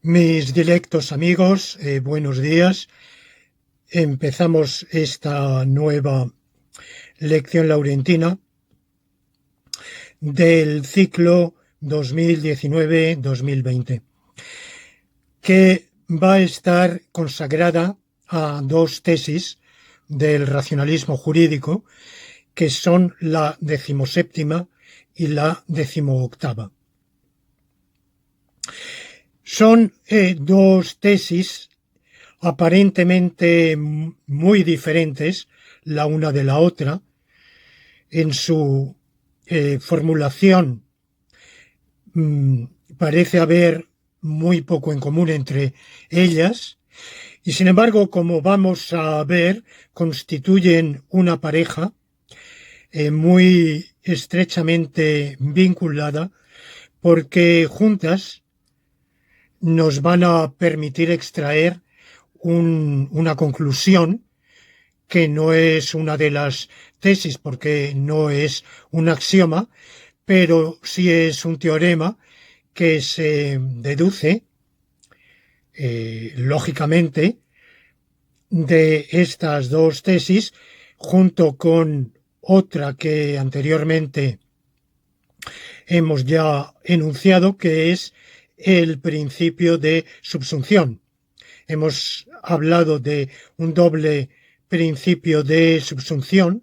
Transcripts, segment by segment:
Mis directos amigos, buenos días. Empezamos esta nueva lección laurentina del ciclo 2019-2020, que va a estar consagrada a dos tesis del racionalismo jurídico, que son la 17ª y la 18ª. Son dos tesis aparentemente muy diferentes la una de la otra. En su formulación parece haber muy poco en común entre ellas, y sin embargo, como vamos a ver, constituyen una pareja muy estrechamente vinculada, porque juntas nos van a permitir extraer una conclusión que no es una de las tesis porque no es un axioma, pero sí es un teorema que se deduce lógicamente de estas dos tesis, junto con otra que anteriormente hemos ya enunciado, que es el principio de subsunción. Hemos hablado de un doble principio de subsunción,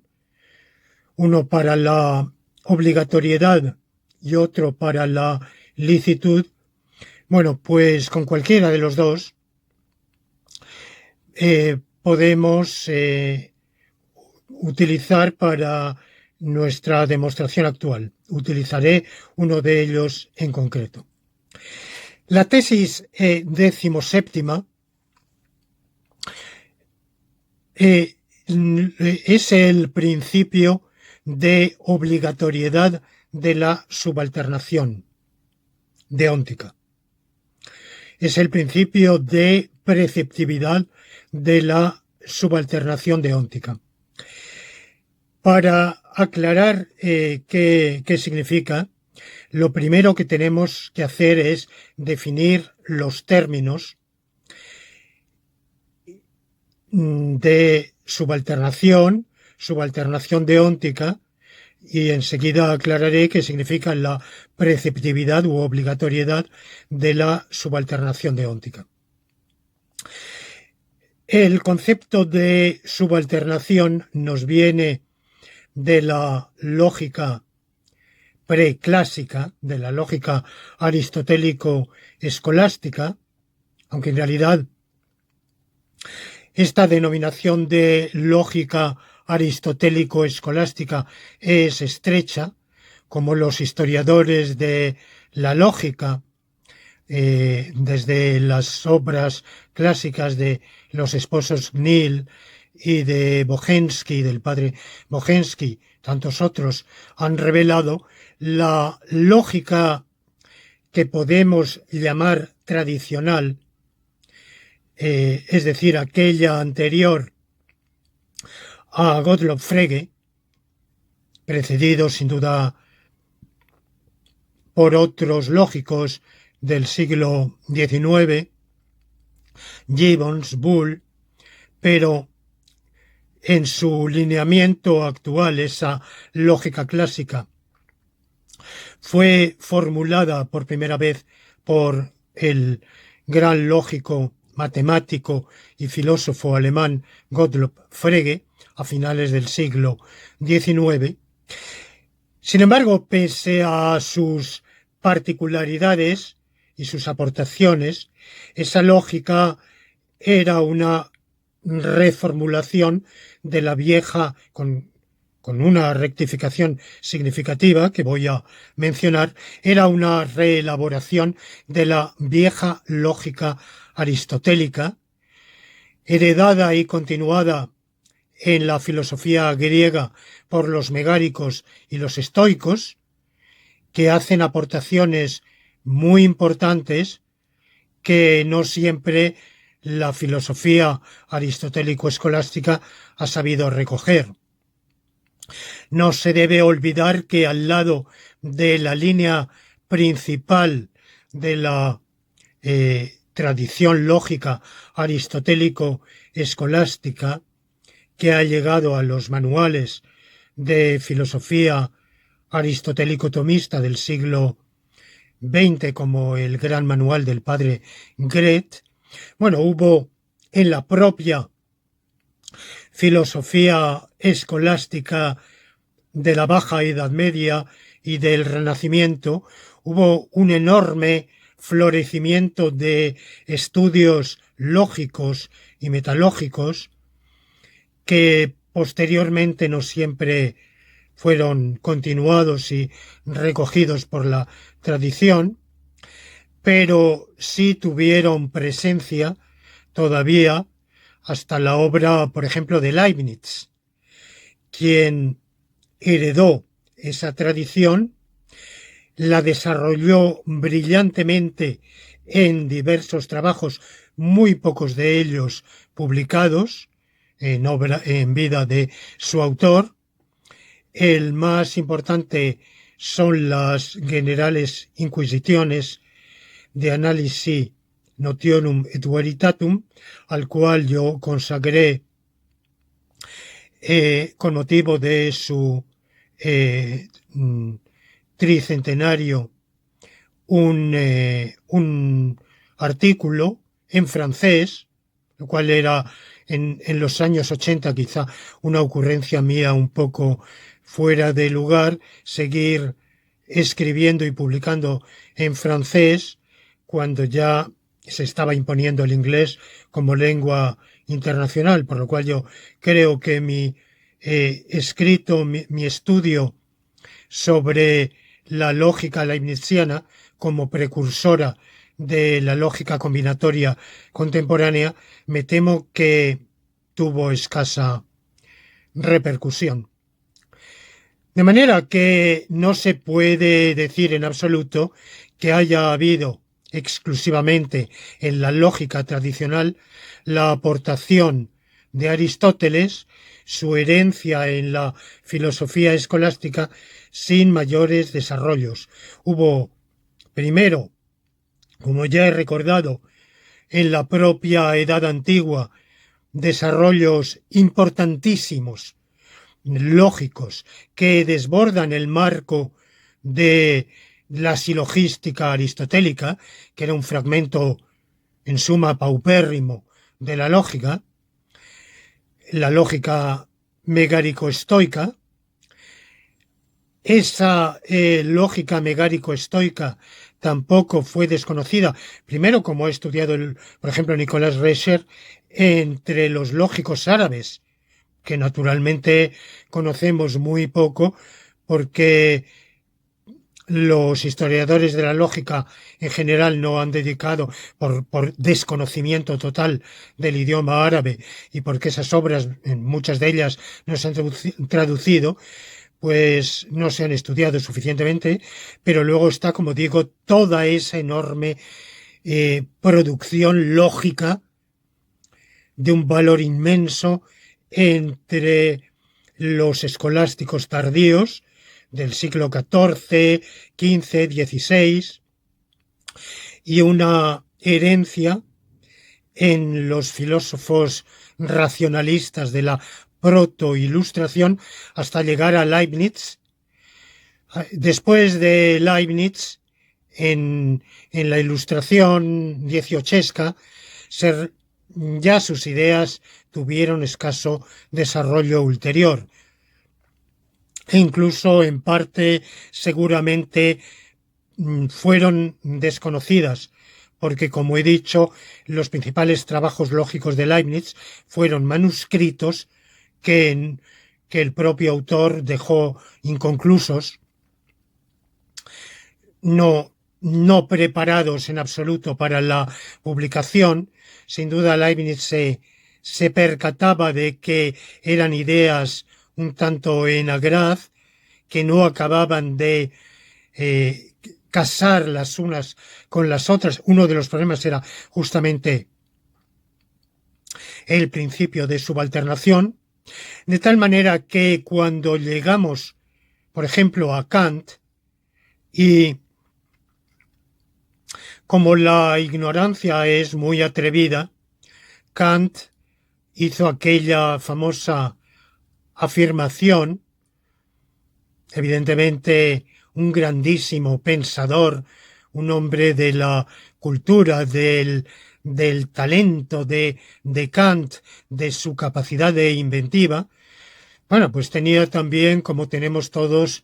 uno para la obligatoriedad y otro para la licitud. Bueno, pues con cualquiera de los dos podemos utilizar para nuestra demostración actual. Utilizaré uno de ellos en concreto. La tesis 17ª es el principio de obligatoriedad de la subalternación deóntica. Es el principio de preceptividad de la subalternación deóntica. Para aclarar qué significa, lo primero que tenemos que hacer es definir los términos de subalternación deóntica, y enseguida aclararé qué significa la preceptividad u obligatoriedad de la subalternación deóntica. El concepto de subalternación nos viene de la lógica preclásica, de la lógica aristotélico-escolástica, aunque en realidad esta denominación de lógica aristotélico-escolástica es estrecha, como los historiadores de la lógica, desde las obras clásicas de los esposos Gnill y de Bohensky, del padre Bohensky, tantos otros, han revelado la lógica que podemos llamar tradicional, es decir, aquella anterior a Gottlob Frege, precedido sin duda por otros lógicos del siglo XIX, Gibbons, Bull, pero en su lineamiento actual esa lógica clásica fue formulada por primera vez por el gran lógico, matemático y filósofo alemán Gottlob Frege a finales del siglo XIX. Sin embargo, pese a sus particularidades y sus aportaciones, esa lógica era una reformulación de la vieja, con una rectificación significativa que voy a mencionar, era una reelaboración de la vieja lógica aristotélica, heredada y continuada en la filosofía griega por los megáricos y los estoicos, que hacen aportaciones muy importantes que no siempre la filosofía aristotélico-escolástica ha sabido recoger. No se debe olvidar que al lado de la línea principal de la tradición lógica aristotélico-escolástica que ha llegado a los manuales de filosofía aristotélico-tomista del siglo XX, como el gran manual del padre Gret. Bueno, hubo en la propia filosofía escolástica de la Baja Edad Media y del Renacimiento, hubo un enorme florecimiento de estudios lógicos y metalógicos que posteriormente no siempre fueron continuados y recogidos por la tradición, pero sí tuvieron presencia todavía hasta la obra, por ejemplo, de Leibniz, quien heredó esa tradición, la desarrolló brillantemente en diversos trabajos, muy pocos de ellos publicados en vida de su autor. El más importante son las Generales Inquisitiones de Analisi Notionum et Veritatum, al cual yo consagré con motivo de su tricentenario un artículo en francés, lo cual era en los años 80 quizá una ocurrencia mía un poco fuera de lugar, seguir escribiendo y publicando en francés cuando ya se estaba imponiendo el inglés como lengua internacional, por lo cual yo creo que mi escrito, mi estudio sobre la lógica leibniziana como precursora de la lógica combinatoria contemporánea, me temo que tuvo escasa repercusión. De manera que no se puede decir en absoluto que haya habido exclusivamente en la lógica tradicional la aportación de Aristóteles, su herencia en la filosofía escolástica, sin mayores desarrollos. Hubo, primero, como ya he recordado, en la propia Edad Antigua, desarrollos importantísimos, lógicos, que desbordan el marco de la silogística aristotélica, que era un fragmento en suma paupérrimo de la lógica megárico-estoica. Esa lógica megárico-estoica tampoco fue desconocida, primero como ha estudiado, por ejemplo, Nicolás Rescher, entre los lógicos árabes, que naturalmente conocemos muy poco porque los historiadores de la lógica en general no han dedicado, por desconocimiento total del idioma árabe y porque esas obras, en muchas de ellas, no se han traducido, pues no se han estudiado suficientemente, pero luego está, como digo, toda esa enorme producción lógica de un valor inmenso entre los escolásticos tardíos del siglo XIV, XV, XVI, y una herencia en los filósofos racionalistas de la protoilustración hasta llegar a Leibniz. Después de Leibniz, en la ilustración dieciochesca, ya sus ideas tuvieron escaso desarrollo ulterior. E incluso en parte seguramente fueron desconocidas, porque como he dicho, los principales trabajos lógicos de Leibniz fueron manuscritos que el propio autor dejó inconclusos, no preparados en absoluto para la publicación. Sin duda Leibniz se percataba de que eran ideas un tanto en agraz, que no acababan de casar las unas con las otras. Uno de los problemas era justamente el principio de subalternación, de tal manera que cuando llegamos, por ejemplo, a Kant y Como la ignorancia es muy atrevida, Kant hizo aquella famosa afirmación, evidentemente un grandísimo pensador, un hombre de la cultura, del talento de Kant, de su capacidad de inventiva. Bueno, pues tenía también, como tenemos todos,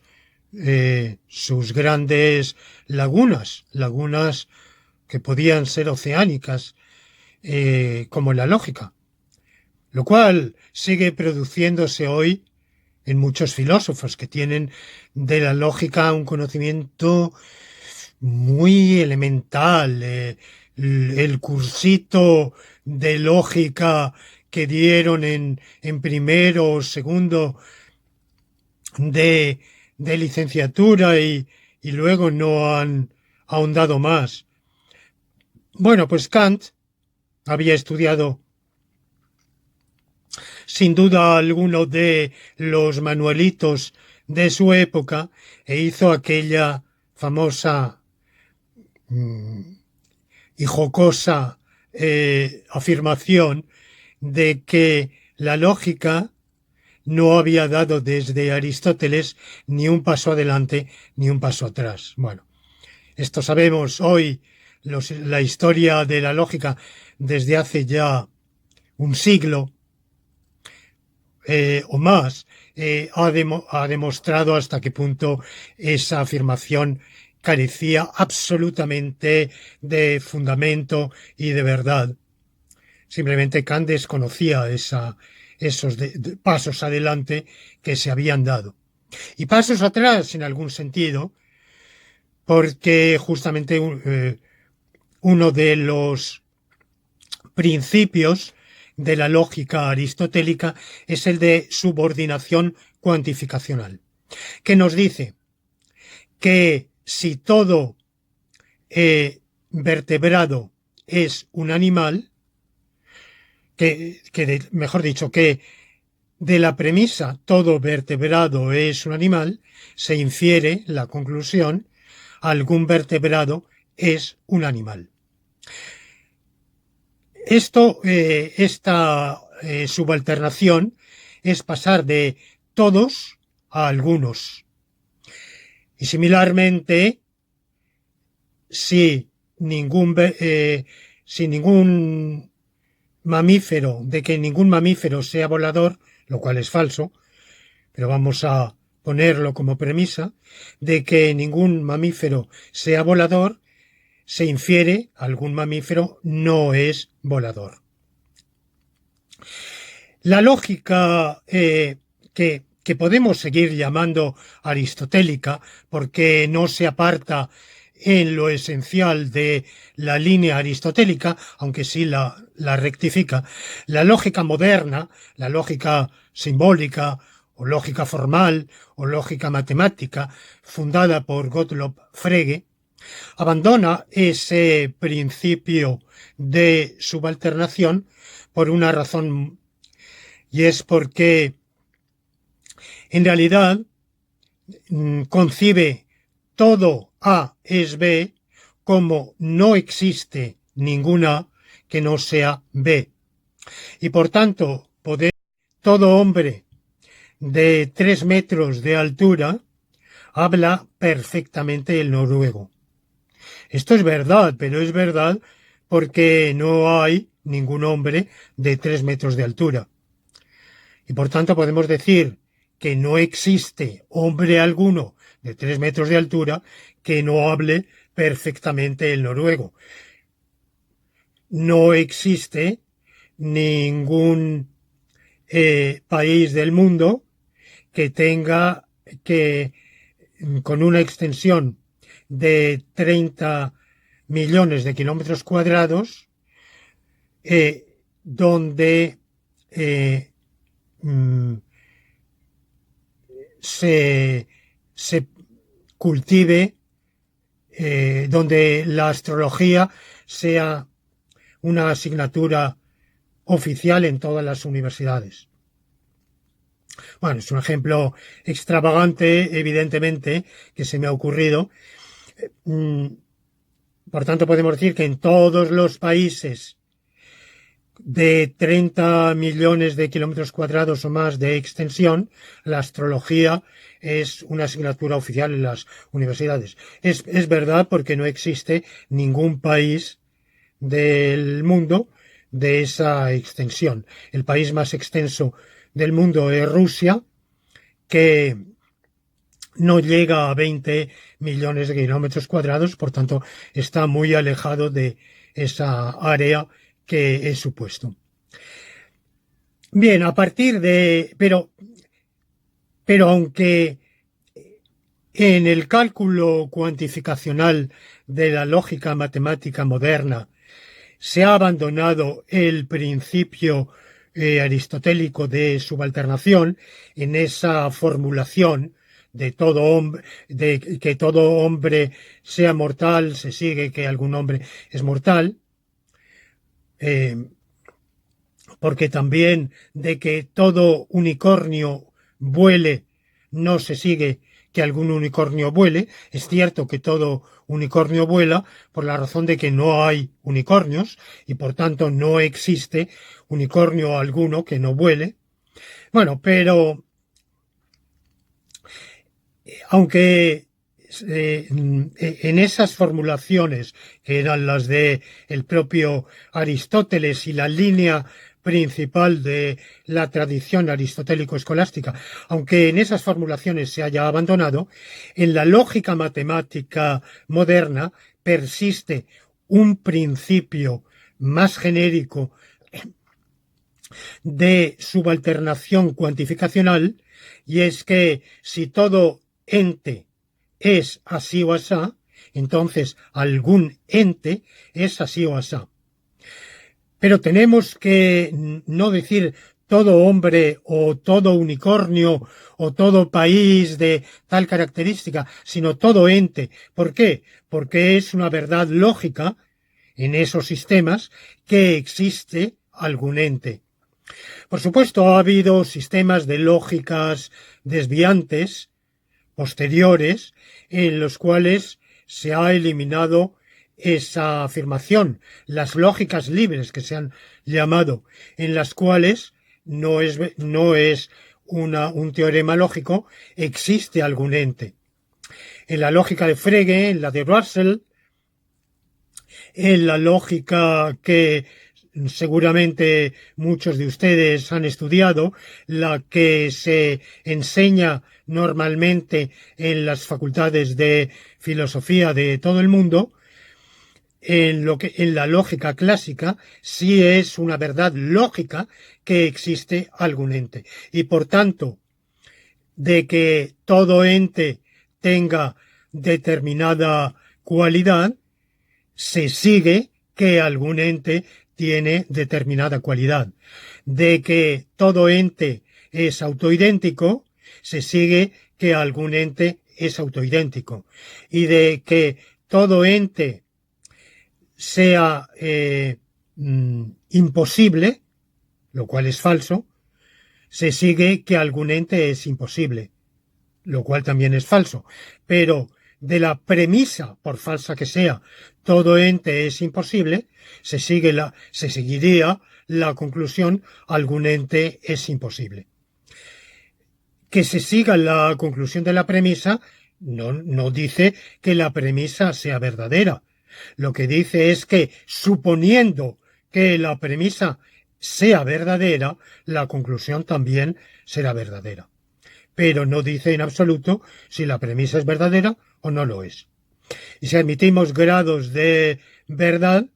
sus grandes lagunas que podían ser oceánicas, como la lógica, lo cual sigue produciéndose hoy en muchos filósofos que tienen de la lógica un conocimiento muy elemental. El cursito de lógica que dieron en primero o segundo de licenciatura y luego no han ahondado más. Bueno, pues Kant había estudiado sin duda alguno de los manuelitos de su época e hizo aquella famosa y jocosa afirmación de que la lógica no había dado desde Aristóteles ni un paso adelante ni un paso atrás. Bueno, esto sabemos hoy, la historia de la lógica desde hace ya un siglo o más, ha demostrado hasta qué punto esa afirmación carecía absolutamente de fundamento y de verdad. Simplemente Kant desconocía esos pasos adelante que se habían dado. Y pasos atrás, en algún sentido, porque justamente uno de los principios de la lógica aristotélica es el de subordinación cuantificacional, que nos dice que si todo vertebrado es un animal, mejor dicho, que de la premisa todo vertebrado es un animal, se infiere la conclusión, algún vertebrado es un animal. Esta subalternación es pasar de todos a algunos. Y similarmente, si ningún mamífero, de que ningún mamífero sea volador, lo cual es falso, pero vamos a ponerlo como premisa, de que ningún mamífero sea volador, se infiere algún mamífero no es volador. La lógica que podemos seguir llamando aristotélica, porque no se aparta en lo esencial de la línea aristotélica, aunque sí la rectifica, la lógica moderna, la lógica simbólica o lógica formal o lógica matemática, fundada por Gottlob Frege, abandona ese principio de subalternación por una razón, y es porque en realidad concibe todo A es B como no existe ninguna que no sea B. Y por tanto, todo hombre de 3 metros de altura habla perfectamente el noruego. Esto es verdad, pero es verdad porque no hay ningún hombre de 3 metros de altura. Y por tanto podemos decir que no existe hombre alguno de 3 metros de altura que no hable perfectamente el noruego. No existe ningún país del mundo que tenga con una extensión de 30 millones de kilómetros cuadrados, donde se cultive, donde la astrología sea una asignatura oficial en todas las universidades. Bueno, es un ejemplo extravagante, evidentemente, que se me ha ocurrido. Por tanto, podemos decir que en todos los países de 30 millones de kilómetros cuadrados o más de extensión, la astrología es una asignatura oficial en las universidades. Es verdad, porque no existe ningún país del mundo de esa extensión. El país más extenso del mundo es Rusia, que no llega a 20 millones de kilómetros cuadrados, por tanto está muy alejado de esa área que he supuesto. Bien, a partir de... Pero aunque en el cálculo cuantificacional de la lógica matemática moderna se ha abandonado el principio aristotélico de subalternación en esa formulación de todo hombre, de que todo hombre sea mortal, se sigue que algún hombre es mortal, porque también de que todo unicornio vuele, no se sigue que algún unicornio vuele. Es cierto que todo unicornio vuela por la razón de que no hay unicornios y por tanto no existe unicornio alguno que no vuele. Bueno, pero aunque en esas formulaciones que eran las de el propio Aristóteles y la línea principal de la tradición aristotélico-escolástica, aunque en esas formulaciones se haya abandonado, en la lógica matemática moderna persiste un principio más genérico de subalternación cuantificacional, y es que si todo ente es así o asá, entonces algún ente es así o asá. Pero tenemos que no decir todo hombre o todo unicornio o todo país de tal característica, sino todo ente. ¿Por qué? Porque es una verdad lógica en esos sistemas que existe algún ente. Por supuesto, ha habido sistemas de lógicas desviantes posteriores en los cuales se ha eliminado esa afirmación, las lógicas libres que se han llamado, en las cuales no es un teorema lógico, existe algún ente. En la lógica de Frege, en la de Russell, en la lógica que seguramente muchos de ustedes han estudiado, la que se enseña normalmente en las facultades de filosofía de todo el mundo, en la lógica clásica, sí es una verdad lógica que existe algún ente. Y por tanto, de que todo ente tenga determinada cualidad, se sigue que algún ente tiene determinada cualidad. De que todo ente es autoidéntico, se sigue que algún ente es autoidéntico. Y de que todo ente sea imposible, lo cual es falso, se sigue que algún ente es imposible, lo cual también es falso. Pero de la premisa, por falsa que sea, todo ente es imposible, se seguiría la conclusión algún ente es imposible. Que se siga la conclusión de la premisa no dice que la premisa sea verdadera. Lo que dice es que, suponiendo que la premisa sea verdadera, la conclusión también será verdadera. Pero no dice en absoluto si la premisa es verdadera o no lo es. Y si admitimos grados de verdad,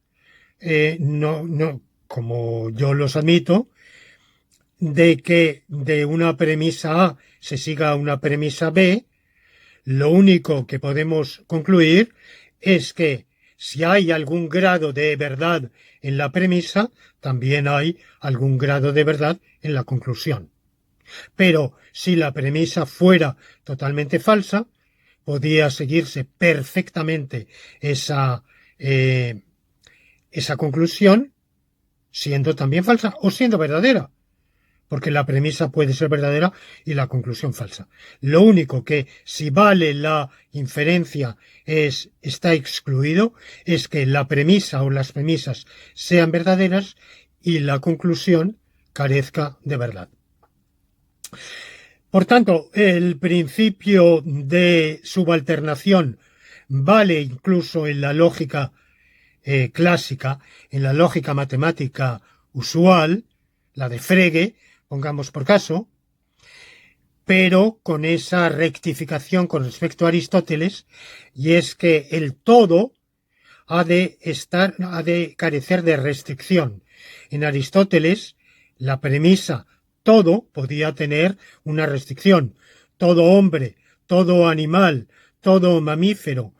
como yo los admito, de que de una premisa A se siga una premisa B, lo único que podemos concluir es que si hay algún grado de verdad en la premisa, también hay algún grado de verdad en la conclusión. Pero si la premisa fuera totalmente falsa, podía seguirse perfectamente esa conclusión siendo también falsa o siendo verdadera. porque la premisa puede ser verdadera y la conclusión falsa. Lo único que, si vale la inferencia, está excluido, es que la premisa o las premisas sean verdaderas y la conclusión carezca de verdad. Por tanto, el principio de subalternación vale incluso en la lógica clásica, en la lógica matemática usual, la de Frege, pongamos por caso, pero con esa rectificación con respecto a Aristóteles, y es que el todo ha de carecer de restricción. En Aristóteles, la premisa todo podía tener una restricción. Todo hombre, todo animal, todo mamífero,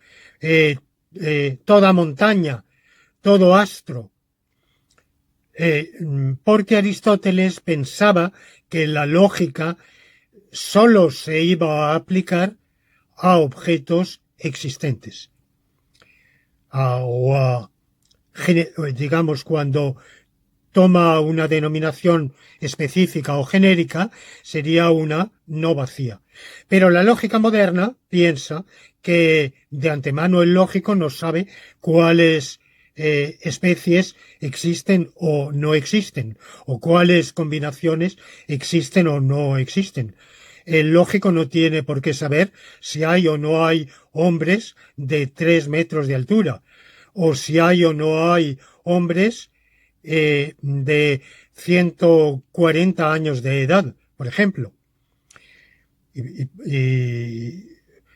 toda montaña, todo astro. Porque Aristóteles pensaba que la lógica sólo se iba a aplicar a objetos existentes. Digamos, cuando toma una denominación específica o genérica, sería una no vacía. Pero la lógica moderna piensa que de antemano el lógico no sabe cuáles especies existen o no existen, o cuáles combinaciones existen o no existen. El lógico no tiene por qué saber si hay o no hay hombres de 3 metros de altura, o si hay o no hay hombres de 140 años de edad, por ejemplo. Y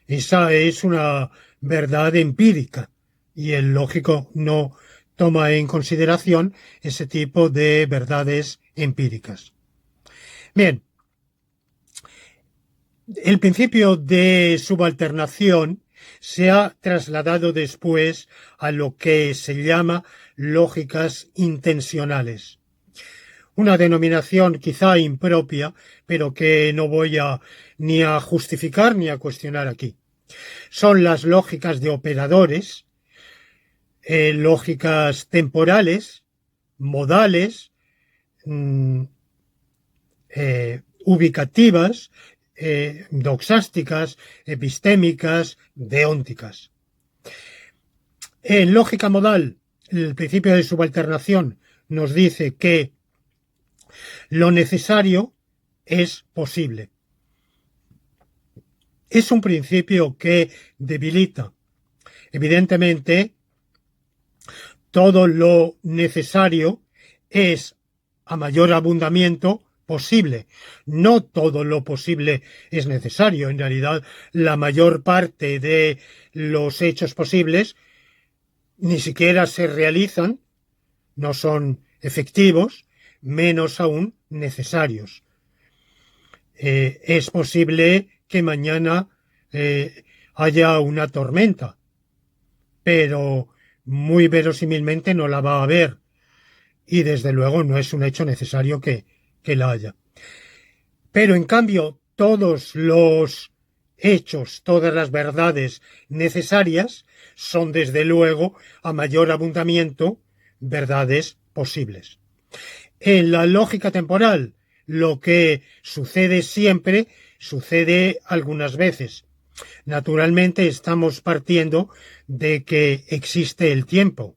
esa es una verdad empírica y el lógico no toma en consideración ese tipo de verdades empíricas. Bien, el principio de subalternación se ha trasladado después a lo que se llama lógicas intencionales. Una denominación quizá impropia, pero que no voy ni a justificar ni a cuestionar aquí. Son las lógicas de operadores, lógicas temporales, modales, ubicativas, doxásticas, epistémicas, deónticas. En lógica modal, el principio de subalternación nos dice que lo necesario es posible. Es un principio que debilita. Evidentemente, todo lo necesario es a mayor abundamiento posible. No todo lo posible es necesario. En realidad, la mayor parte de los hechos posibles ni siquiera se realizan, no son efectivos, menos aún necesarios. Es posible que mañana haya una tormenta, pero muy verosímilmente no la va a haber y desde luego no es un hecho necesario que la haya. Pero en cambio todos los hechos, todas las verdades necesarias son desde luego a mayor abundamiento verdades posibles. En la lógica temporal, lo que sucede siempre sucede algunas veces. Naturalmente estamos partiendo de que existe el tiempo.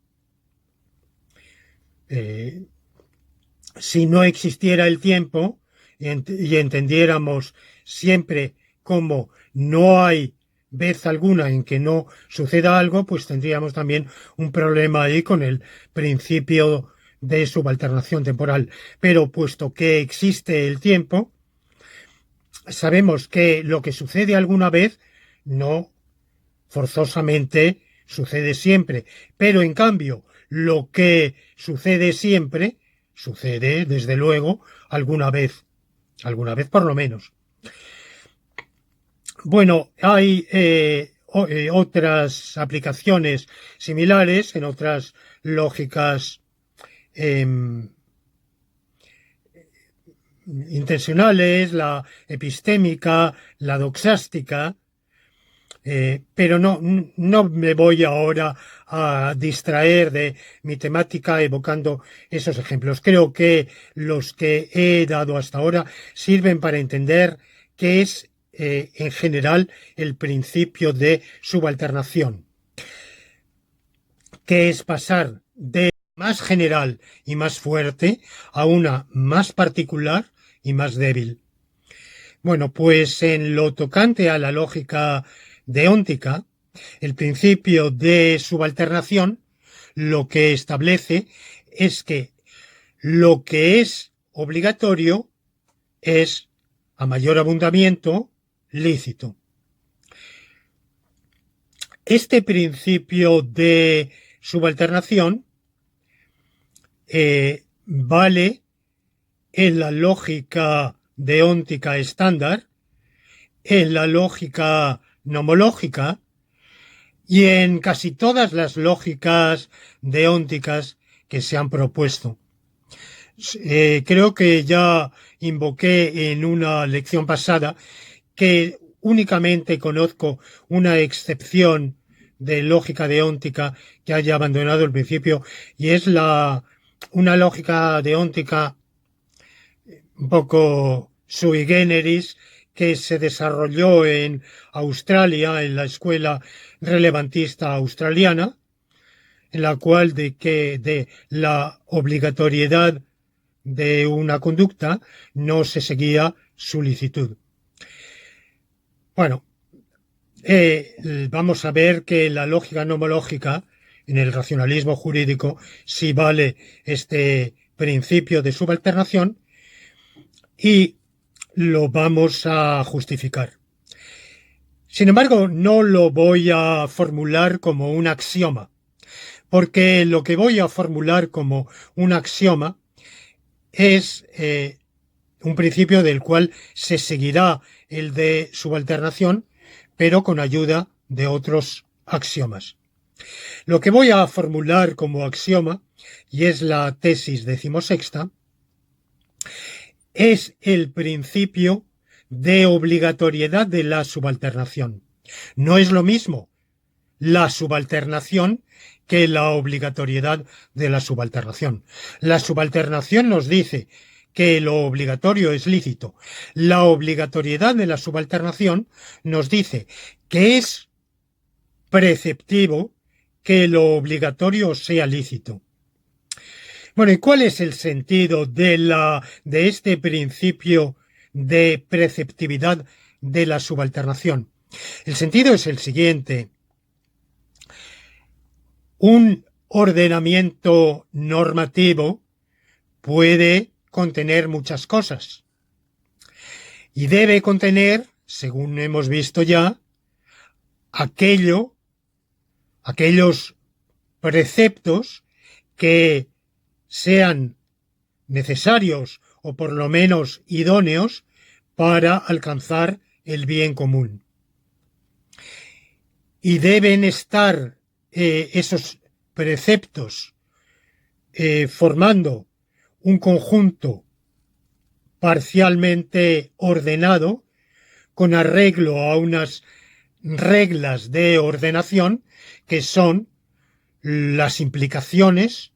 Si no existiera el tiempo y entendiéramos siempre como no hay vez alguna en que no suceda algo, pues tendríamos también un problema ahí con el principio de subalternación temporal. Pero puesto que existe el tiempo, sabemos que lo que sucede alguna vez no forzosamente sucede siempre, pero en cambio lo que sucede siempre sucede desde luego alguna vez por lo menos. Bueno, hay otras aplicaciones similares en otras lógicas intencionales, la epistémica, la doxástica, Pero no me voy ahora a distraer de mi temática evocando esos ejemplos. Creo que los que he dado hasta ahora sirven para entender qué es, en general, el principio de subalternación, que es pasar de más general y más fuerte a una más particular y más débil. Bueno, pues en lo tocante a la lógica deóntica, el principio de subalternación lo que establece es que lo que es obligatorio es, a mayor abundamiento, lícito. Este principio de subalternación vale en la lógica deóntica estándar, en la lógica nomológica y en casi todas las lógicas deónticas que se han propuesto. Creo que ya invoqué en una lección pasada que únicamente conozco una excepción de lógica deóntica que haya abandonado el principio y es una lógica deóntica un poco sui generis que se desarrolló en Australia, en la escuela relevantista australiana, en la cual de la obligatoriedad de una conducta no se seguía su licitud. Bueno, vamos a ver que la lógica nomológica, en el racionalismo jurídico, sí vale este principio de subalternación y lo vamos a justificar. Sin embargo, no lo voy a formular como un axioma, porque lo que voy a formular como un axioma es un principio del cual se seguirá el de subalternación, pero con ayuda de otros axiomas. Lo que voy a formular como axioma, y es la tesis 16ª, es el principio de obligatoriedad de la subalternación. No es lo mismo la subalternación que la obligatoriedad de la subalternación. La subalternación nos dice que lo obligatorio es lícito. La obligatoriedad de la subalternación nos dice que es preceptivo que lo obligatorio sea lícito. Bueno, ¿y cuál es el sentido de este principio de preceptividad de la subalternación? El sentido es el siguiente. Un ordenamiento normativo puede contener muchas cosas y debe contener, según hemos visto ya, aquellos preceptos que sean necesarios o por lo menos idóneos para alcanzar el bien común. Y deben estar esos preceptos formando un conjunto parcialmente ordenado con arreglo a unas reglas de ordenación que son las implicaciones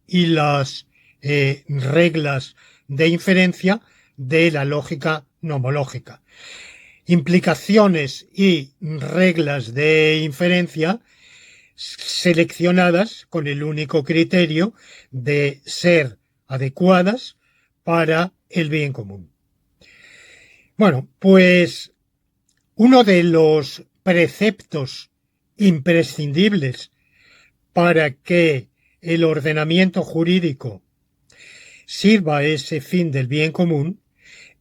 y las reglas de inferencia de la lógica nomológica. Implicaciones y reglas de inferencia seleccionadas con el único criterio de ser adecuadas para el bien común. Bueno, pues uno de los preceptos imprescindibles para que el ordenamiento jurídico sirva a ese fin del bien común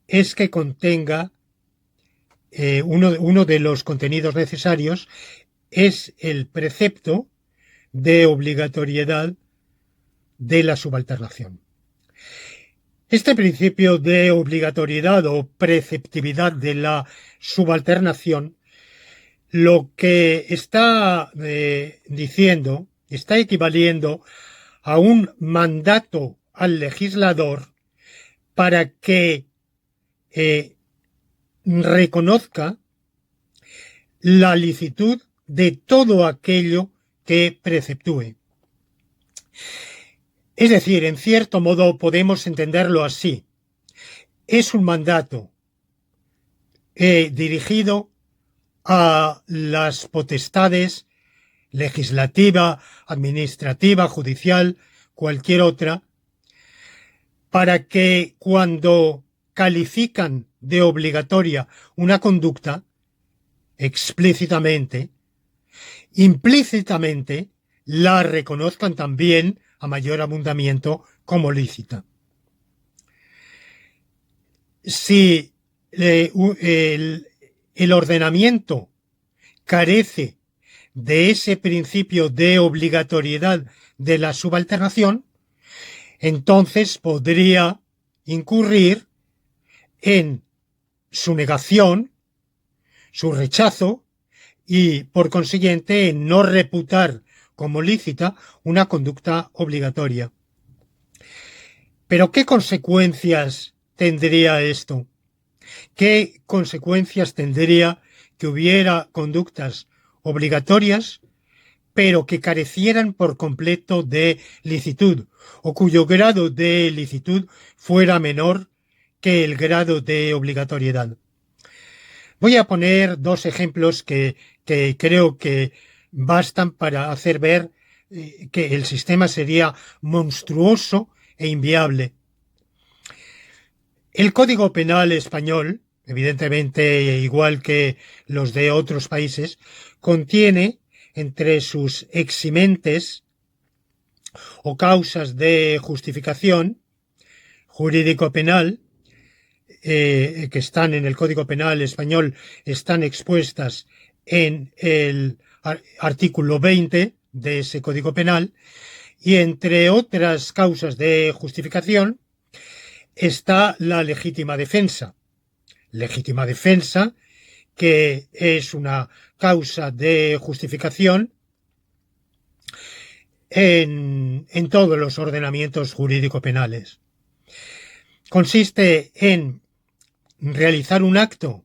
es que contenga uno de los contenidos necesarios es el precepto de obligatoriedad de la subalternación. Este principio de obligatoriedad o preceptividad de la subalternación lo que está diciendo, está equivaliendo a un mandato al legislador para que reconozca la licitud de todo aquello que preceptúe. Es decir, en cierto modo podemos entenderlo así. Es un mandato dirigido a las potestades legislativa, administrativa, judicial, cualquier otra, para que cuando califican de obligatoria una conducta, explícitamente, implícitamente, la reconozcan también, a mayor abundamiento, como lícita. Si el ordenamiento carece de ese principio de obligatoriedad de la subalternación, entonces podría incurrir en su negación, su rechazo y, por consiguiente, en no reputar como lícita una conducta obligatoria. Pero ¿qué consecuencias tendría esto? ¿Qué consecuencias tendría que hubiera conductas obligatorias, pero que carecieran por completo de licitud, o cuyo grado de licitud fuera menor que el grado de obligatoriedad? Voy a poner dos ejemplos que creo que bastan para hacer ver que el sistema sería monstruoso e inviable. El Código Penal español, evidentemente igual que los de otros países, contiene entre sus eximentes o causas de justificación jurídico-penal que están en el Código Penal español, están expuestas en el artículo 20 de ese Código Penal, y entre otras causas de justificación está la legítima defensa. Legítima defensa, que es una causa de justificación en todos los ordenamientos jurídico-penales. Consiste en realizar un acto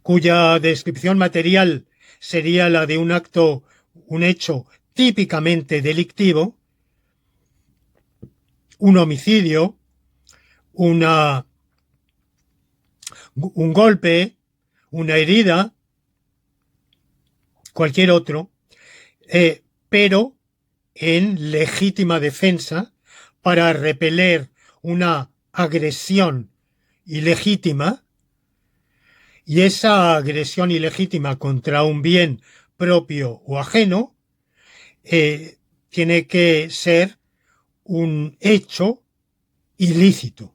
cuya descripción material sería la de un acto, un hecho típicamente delictivo, un homicidio, un golpe, una herida, cualquier otro, pero en legítima defensa para repeler una agresión ilegítima, y esa agresión ilegítima contra un bien propio o ajeno tiene que ser un hecho ilícito.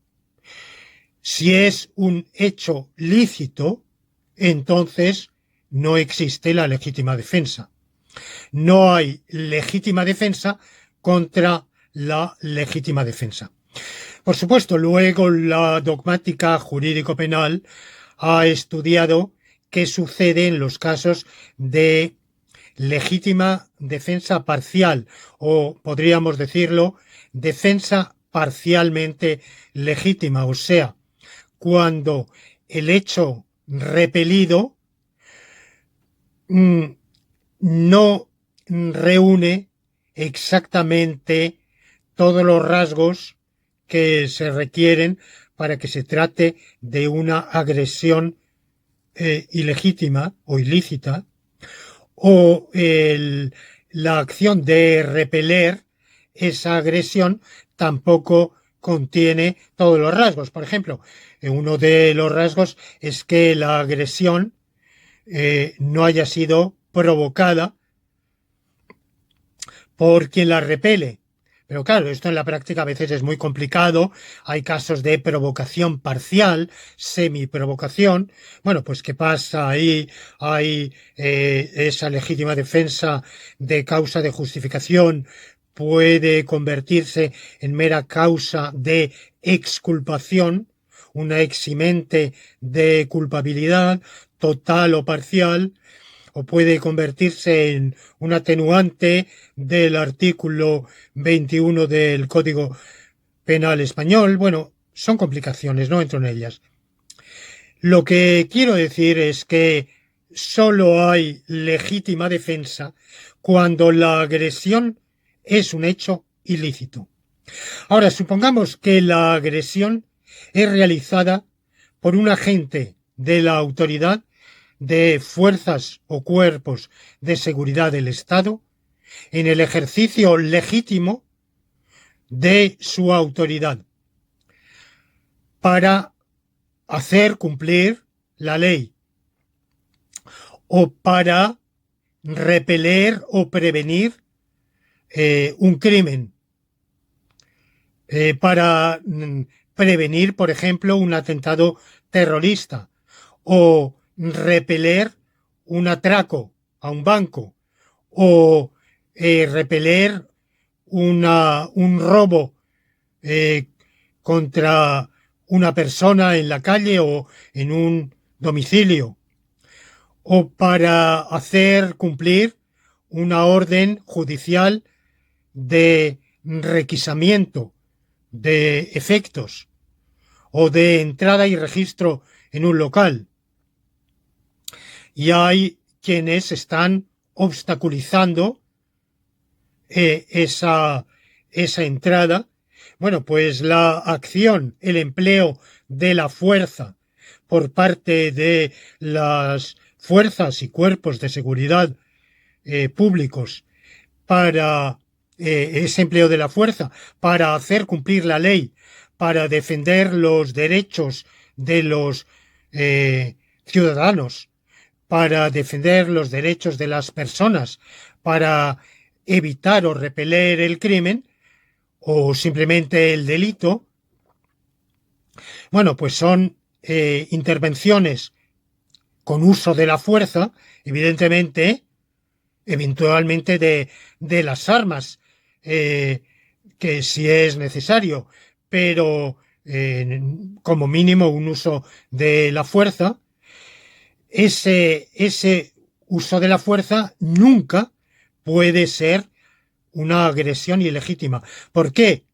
Si es un hecho lícito, entonces no existe la legítima defensa. No hay legítima defensa contra la legítima defensa. Por supuesto, luego la dogmática jurídico-penal ha estudiado qué sucede en los casos de legítima defensa parcial, o podríamos decirlo, defensa parcialmente legítima, o sea, cuando el hecho repelido no reúne exactamente todos los rasgos que se requieren para que se trate de una agresión ilegítima o ilícita, o la acción de repeler esa agresión tampoco contiene todos los rasgos. Por ejemplo, uno de los rasgos es que la agresión no haya sido provocada por quien la repele. Pero claro, esto en la práctica a veces es muy complicado. Hay casos de provocación parcial, semiprovocación. Bueno, pues ¿qué pasa? Ahí hay esa legítima defensa de causa de justificación puede convertirse en mera causa de exculpación, una eximente de culpabilidad total o parcial, o puede convertirse en un atenuante del artículo 21 del Código Penal español. Bueno, son complicaciones, no entro en ellas. Lo que quiero decir es que solo hay legítima defensa cuando la agresión es un hecho ilícito. Ahora, supongamos que la agresión es realizada por un agente de la autoridad, de fuerzas o cuerpos de seguridad del Estado, en el ejercicio legítimo de su autoridad para hacer cumplir la ley o para repeler o prevenir un crimen, para prevenir, por ejemplo, un atentado terrorista o repeler un atraco a un banco o repeler un robo contra una persona en la calle o en un domicilio, o para hacer cumplir una orden judicial de requisamiento de efectos o de entrada y registro en un local. Y hay quienes están obstaculizando esa entrada. Bueno, pues la acción, el empleo de la fuerza por parte de las fuerzas y cuerpos de seguridad públicos para ese empleo de la fuerza, para hacer cumplir la ley, para defender los derechos de los ciudadanos, para defender los derechos de las personas, para evitar o repeler el crimen o simplemente el delito. Bueno, pues son intervenciones con uso de la fuerza, eventualmente de las armas, que si es necesario, pero como mínimo un uso de la fuerza. Ese uso de la fuerza nunca puede ser una agresión ilegítima. ¿Por qué?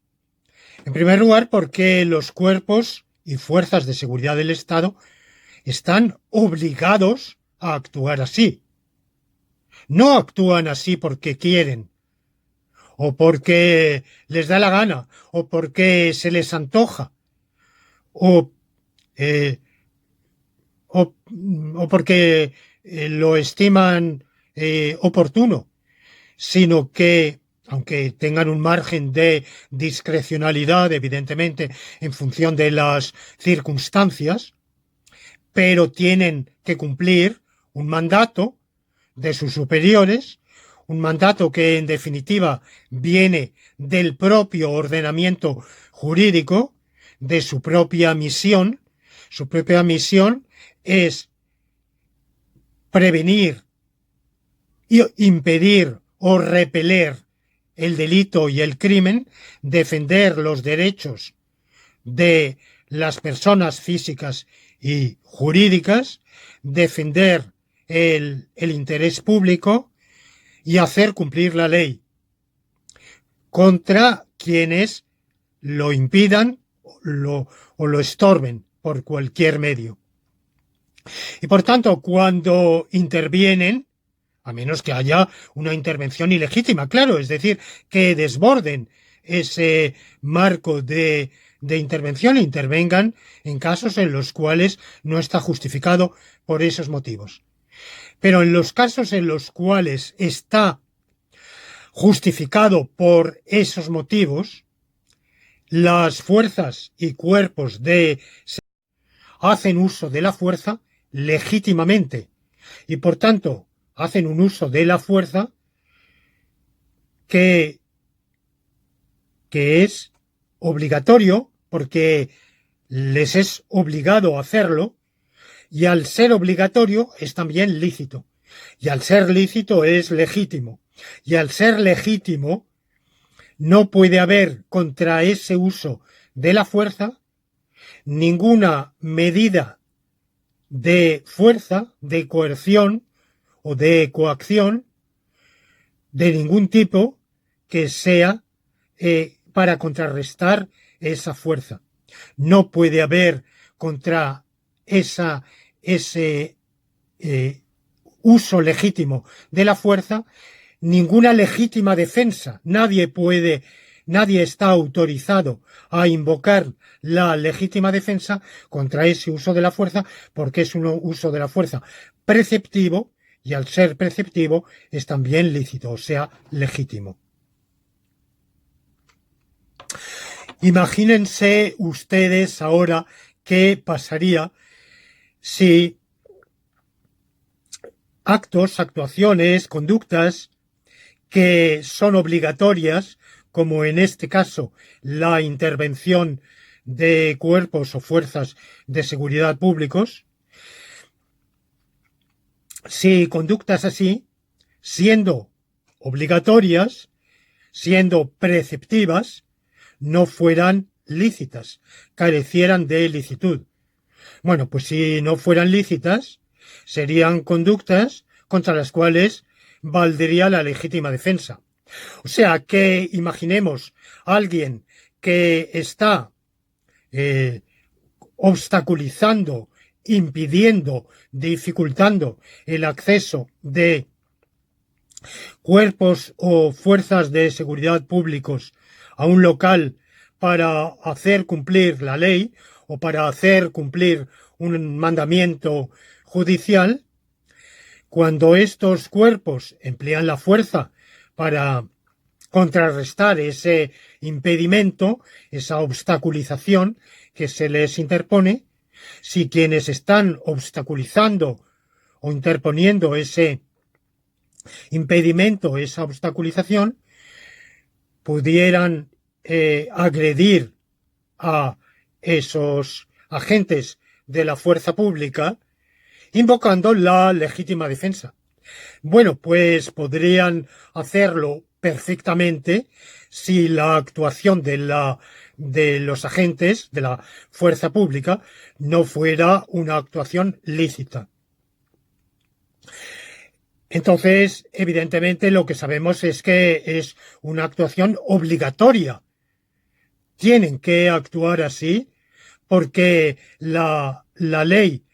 En primer lugar, porque los cuerpos y fuerzas de seguridad del Estado están obligados a actuar así. No actúan así porque quieren, o porque les da la gana, o porque se les antoja, o, eh, o porque lo estiman oportuno, sino que, aunque tengan un margen de discrecionalidad, evidentemente, en función de las circunstancias, pero tienen que cumplir un mandato de sus superiores, un mandato que en definitiva viene del propio ordenamiento jurídico, de su propia misión. Su propia misión es prevenir, impedir o repeler el delito y el crimen, defender los derechos de las personas físicas y jurídicas, defender el interés público y hacer cumplir la ley contra quienes lo impidan o lo estorben por cualquier medio. Y por tanto, cuando intervienen, a menos que haya una intervención ilegítima, claro, es decir, que desborden ese marco de intervención e intervengan en casos en los cuales no está justificado por esos motivos. Pero en los casos en los cuales está justificado por esos motivos, las fuerzas y cuerpos hacen uso de la fuerza legítimamente y por tanto hacen un uso de la fuerza que es obligatorio porque les es obligado hacerlo, y al ser obligatorio es también lícito, y al ser lícito es legítimo, y al ser legítimo no puede haber contra ese uso de la fuerza ninguna medida de fuerza, de coerción o de coacción de ningún tipo que sea para contrarrestar esa fuerza. No puede haber contra ese uso legítimo de la fuerza, ninguna legítima defensa. Nadie está autorizado a invocar la legítima defensa contra ese uso de la fuerza, porque es un uso de la fuerza preceptivo, y al ser preceptivo es también lícito, o sea, legítimo. Imagínense ustedes ahora qué pasaría si actuaciones, conductas que son obligatorias, como en este caso la intervención de cuerpos o fuerzas de seguridad públicos, si conductas así, siendo obligatorias, siendo preceptivas, no fueran lícitas, carecieran de licitud. Bueno, pues si no fueran lícitas, serían conductas contra las cuales valdría la legítima defensa. O sea, que imaginemos a alguien que está obstaculizando, impidiendo, dificultando el acceso de cuerpos o fuerzas de seguridad públicos a un local para hacer cumplir la ley o para hacer cumplir un mandamiento judicial. Cuando estos cuerpos emplean la fuerza para contrarrestar ese impedimento, esa obstaculización que se les interpone, si quienes están obstaculizando o interponiendo ese impedimento, esa obstaculización, pudieran agredir a esos agentes de la fuerza pública invocando la legítima defensa. Bueno, pues podrían hacerlo perfectamente si la actuación de los agentes de la fuerza pública no fuera una actuación lícita. Entonces, evidentemente, lo que sabemos es que es una actuación obligatoria. Tienen que actuar así porque la ley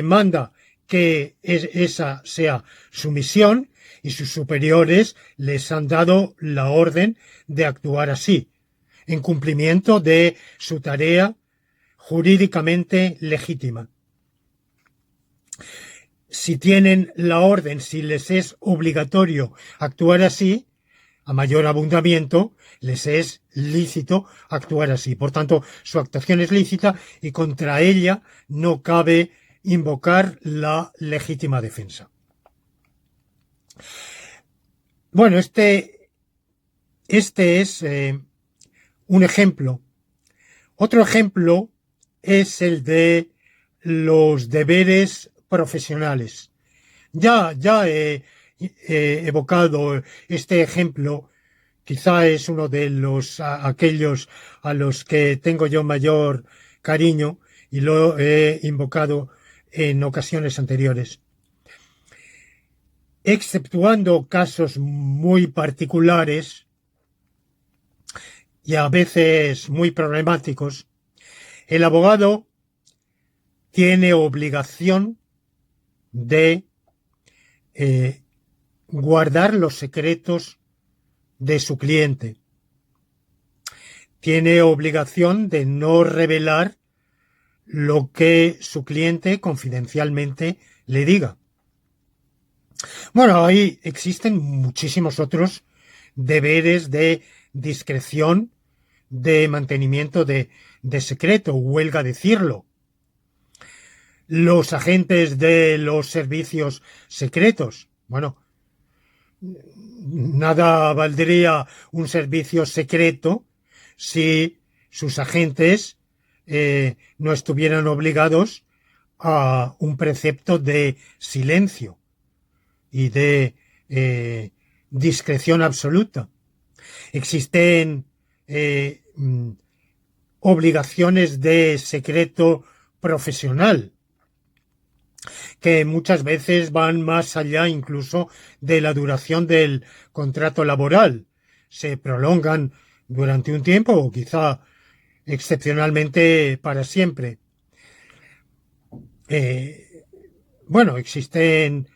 manda que esa sea su misión y sus superiores les han dado la orden de actuar así, en cumplimiento de su tarea jurídicamente legítima. Si tienen la orden, si les es obligatorio actuar así, a mayor abundamiento, les es lícito actuar así. Por tanto, su actuación es lícita y contra ella no cabe invocar la legítima defensa. Bueno, este es un ejemplo. Otro ejemplo es el de los deberes profesionales. Ya he evocado este ejemplo, quizá es uno de aquellos a los que tengo yo mayor cariño y lo he invocado en ocasiones anteriores. Exceptuando casos muy particulares y a veces muy problemáticos, el abogado tiene obligación de guardar los secretos de su cliente. Tiene obligación de no revelar lo que su cliente confidencialmente le diga. Bueno, ahí existen muchísimos otros deberes de discreción, de mantenimiento de secreto, huelga decirlo. Los agentes de los servicios secretos, bueno, nada valdría un servicio secreto si sus agentes no estuvieran obligados a un precepto de silencio y de discreción absoluta. Existen obligaciones de secreto profesional que muchas veces van más allá incluso de la duración del contrato laboral. Se prolongan durante un tiempo o quizá excepcionalmente para siempre. Bueno, existen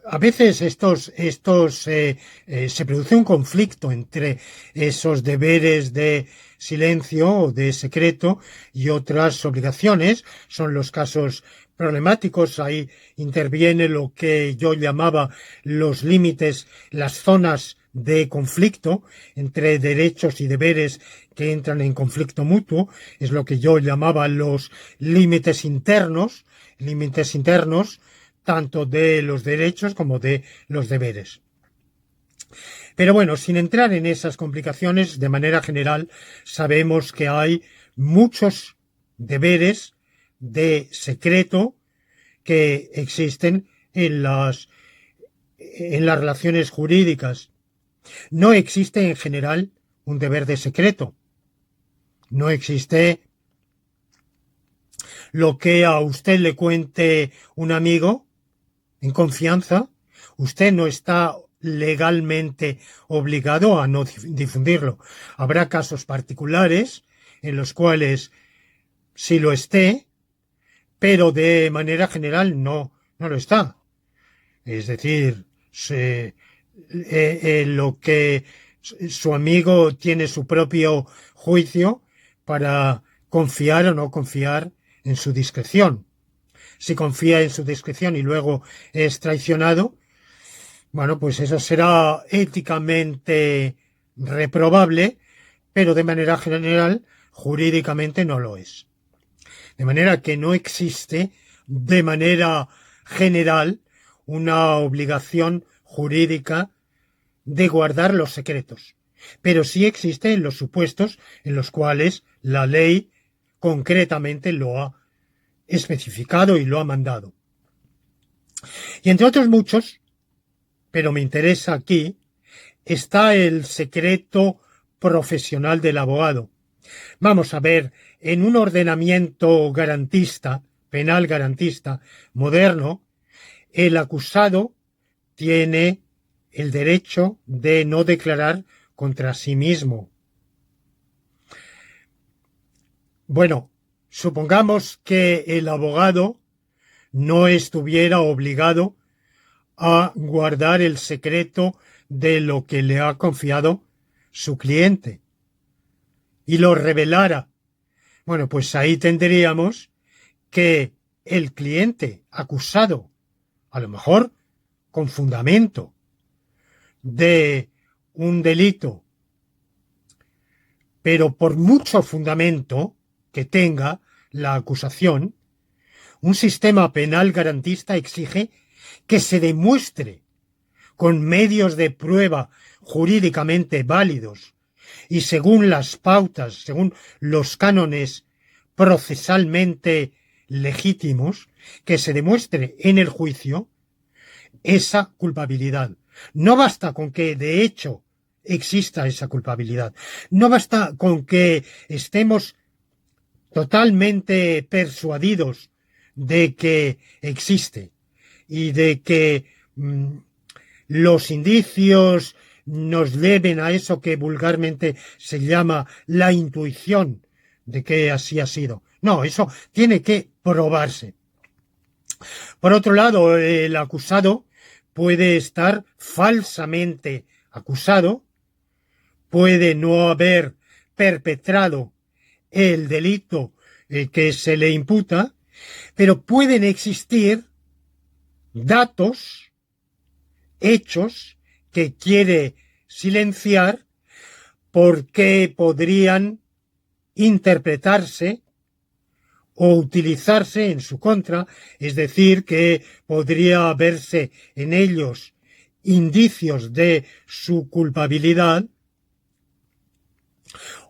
a veces se produce un conflicto entre esos deberes de silencio o de secreto y otras obligaciones. Son los casos problemáticos. Ahí interviene lo que yo llamaba los límites, las zonas de conflicto entre derechos y deberes que entran en conflicto mutuo. Es lo que yo llamaba los límites internos tanto de los derechos como de los deberes. Pero bueno, sin entrar en esas complicaciones, de manera general, sabemos que hay muchos deberes de secreto que existen en las relaciones jurídicas. No existe en general un deber de secreto. No existe lo que a usted le cuente un amigo en confianza. Usted no está legalmente obligado a no difundirlo. Habrá casos particulares en los cuales sí lo esté, pero de manera general no lo está. Es decir, lo que su amigo tiene su propio juicio para confiar o no confiar en su discreción. Si confía en su discreción y luego es traicionado, bueno, pues eso será éticamente reprobable, pero de manera general, jurídicamente no lo es. De manera que no existe de manera general una obligación jurídica de guardar los secretos, pero sí existe en los supuestos en los cuales la ley concretamente lo ha especificado y lo ha mandado. Y entre otros muchos, pero me interesa aquí, está el secreto profesional del abogado. Vamos a ver, en un ordenamiento garantista, penal garantista, moderno, el acusado tiene el derecho de no declarar contra sí mismo. Bueno, supongamos que el abogado no estuviera obligado a guardar el secreto de lo que le ha confiado su cliente y lo revelara. Bueno, pues ahí tendríamos que el cliente acusado, a lo mejor con fundamento, de un delito, pero por mucho fundamento que tenga la acusación, un sistema penal garantista exige que se demuestre con medios de prueba jurídicamente válidos y según las pautas, según los cánones procesalmente legítimos, que se demuestre en el juicio esa culpabilidad. No basta con que de hecho exista esa culpabilidad. No basta con que estemos totalmente persuadidos de que existe y de que los indicios nos lleven a eso que vulgarmente se llama la intuición de que así ha sido. No, eso tiene que probarse. Por otro lado, el acusado puede estar falsamente acusado, puede no haber perpetrado el delito que se le imputa, pero pueden existir datos, hechos que quiere silenciar porque podrían interpretarse o utilizarse en su contra, es decir, que podría verse en ellos indicios de su culpabilidad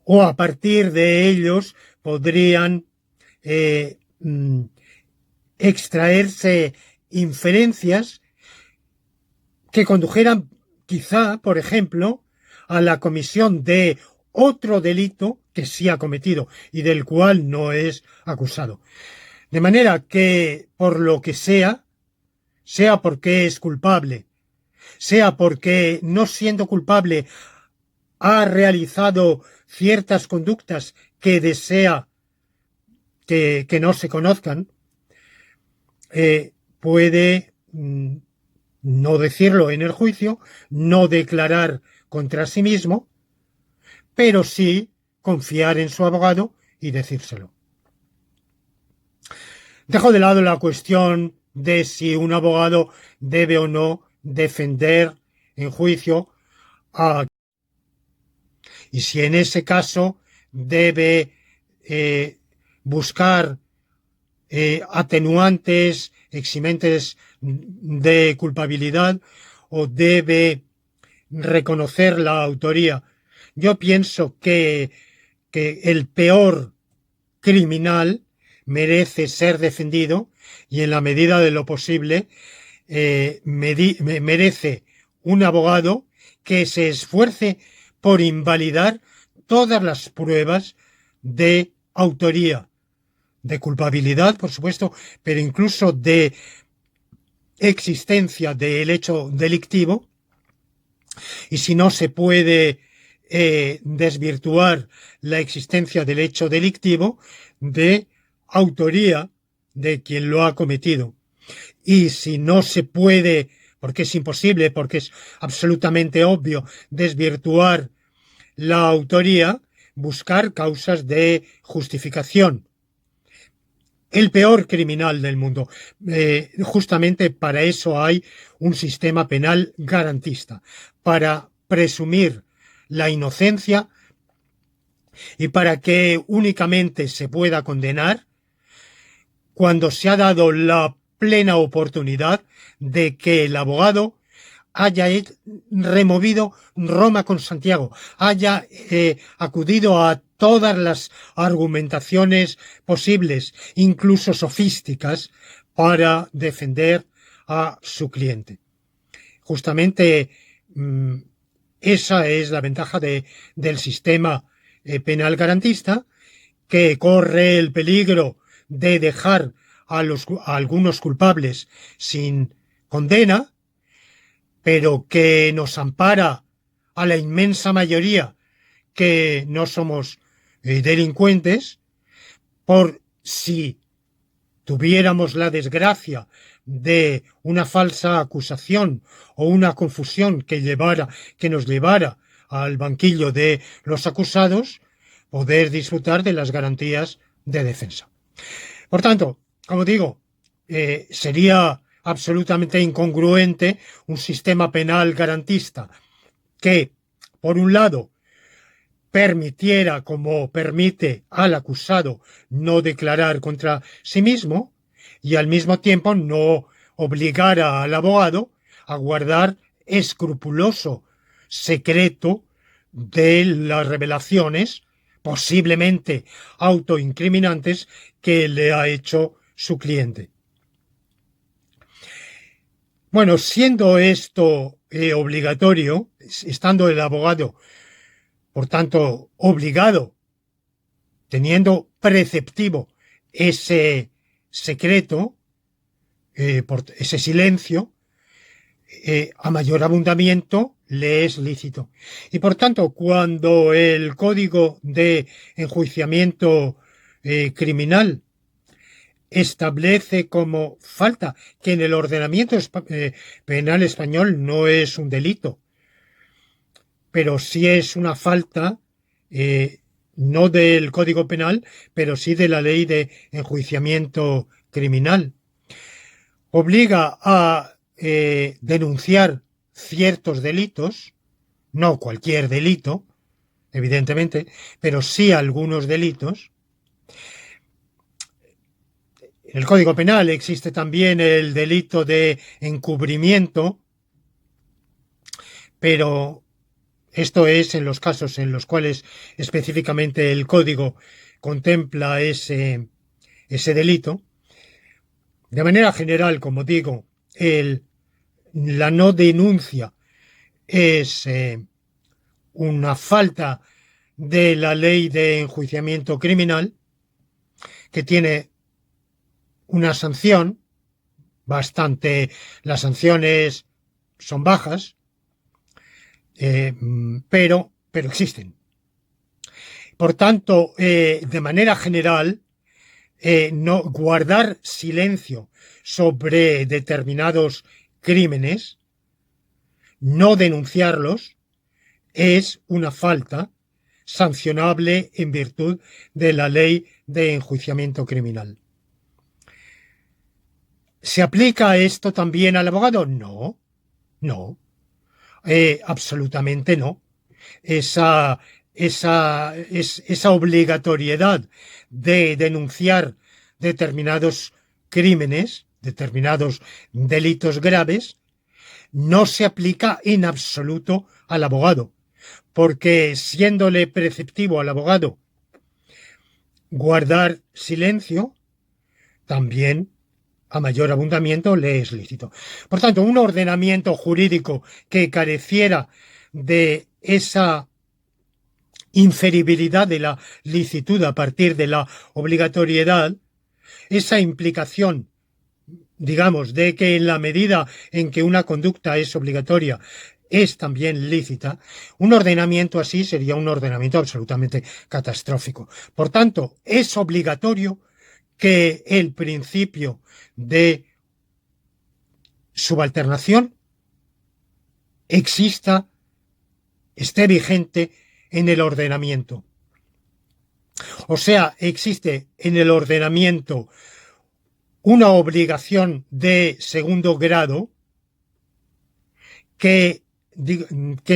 o a partir de ellos podrían extraerse inferencias que condujeran quizá, por ejemplo, a la comisión de otro delito que sí ha cometido y del cual no es acusado. De manera que, por lo que sea porque es culpable, sea porque no siendo culpable ha realizado ciertas conductas que desea que no se conozcan, puede no decirlo en el juicio, no declarar contra sí mismo, pero sí confiar en su abogado y decírselo. Dejo de lado la cuestión de si un abogado debe o no defender en juicio y si en ese caso debe buscar atenuantes, eximentes de culpabilidad o debe reconocer la autoría. Yo pienso que el peor criminal merece ser defendido y en la medida de lo posible merece un abogado que se esfuerce por invalidar todas las pruebas de autoría, de culpabilidad, por supuesto, pero incluso de existencia del hecho delictivo. Y si no se puede desvirtuar la existencia del hecho delictivo, de autoría de quien lo ha cometido. Y si no se puede, porque es imposible, porque es absolutamente obvio, desvirtuar la autoría, buscar causas de justificación. El peor criminal del mundo. Justamente para eso hay un sistema penal garantista, para presumir la inocencia y para que únicamente se pueda condenar cuando se ha dado la plena oportunidad de que el abogado haya removido Roma con Santiago, haya acudido a todas las argumentaciones posibles, incluso sofísticas, para defender a su cliente. Justamente esa es la ventaja del sistema penal garantista, que corre el peligro de dejar a algunos culpables sin condena, pero que nos ampara a la inmensa mayoría que no somos delincuentes, por si tuviéramos la desgracia de una falsa acusación o una confusión que nos llevara al banquillo de los acusados, poder disfrutar de las garantías de defensa. Por tanto, como digo, sería absolutamente incongruente un sistema penal garantista que, por un lado, permitiera, como permite al acusado, no declarar contra sí mismo y al mismo tiempo no obligara al abogado a guardar escrupuloso secreto de las revelaciones posiblemente autoincriminantes que le ha hecho su cliente. Bueno, siendo esto obligatorio, estando el abogado, por tanto, obligado, teniendo preceptivo ese secreto, ese silencio, a mayor abundamiento le es lícito. Y por tanto, cuando el Código de Enjuiciamiento Criminal establece como falta, que en el ordenamiento penal español no es un delito, pero sí es una falta, no del Código Penal, pero sí de la Ley de Enjuiciamiento Criminal. Obliga a denunciar ciertos delitos, no cualquier delito, evidentemente, pero sí algunos delitos. En el Código Penal existe también el delito de encubrimiento, pero esto es en los casos en los cuales específicamente el Código contempla ese delito. De manera general, como digo, la no denuncia es una falta de la ley de enjuiciamiento criminal que tiene una sanción bastante. Las sanciones son bajas, pero existen. Por tanto, de manera general, no guardar silencio sobre determinados crímenes, no denunciarlos, es una falta sancionable en virtud de la ley de enjuiciamiento criminal. ¿Se aplica esto también al abogado? No, no, absolutamente no. Esa obligatoriedad de denunciar determinados crímenes, determinados delitos graves, no se aplica en absoluto al abogado, porque siéndole preceptivo al abogado guardar silencio, también a mayor abundamiento le es lícito. Por tanto, un ordenamiento jurídico que careciera de esa inferibilidad de la licitud a partir de la obligatoriedad, esa implicación, digamos, de que en la medida en que una conducta es obligatoria, es también lícita, un ordenamiento así sería un ordenamiento absolutamente catastrófico. Por tanto, es obligatorio que el principio de subalternación exista, esté vigente en el ordenamiento. O sea, existe en el ordenamiento una obligación de segundo grado que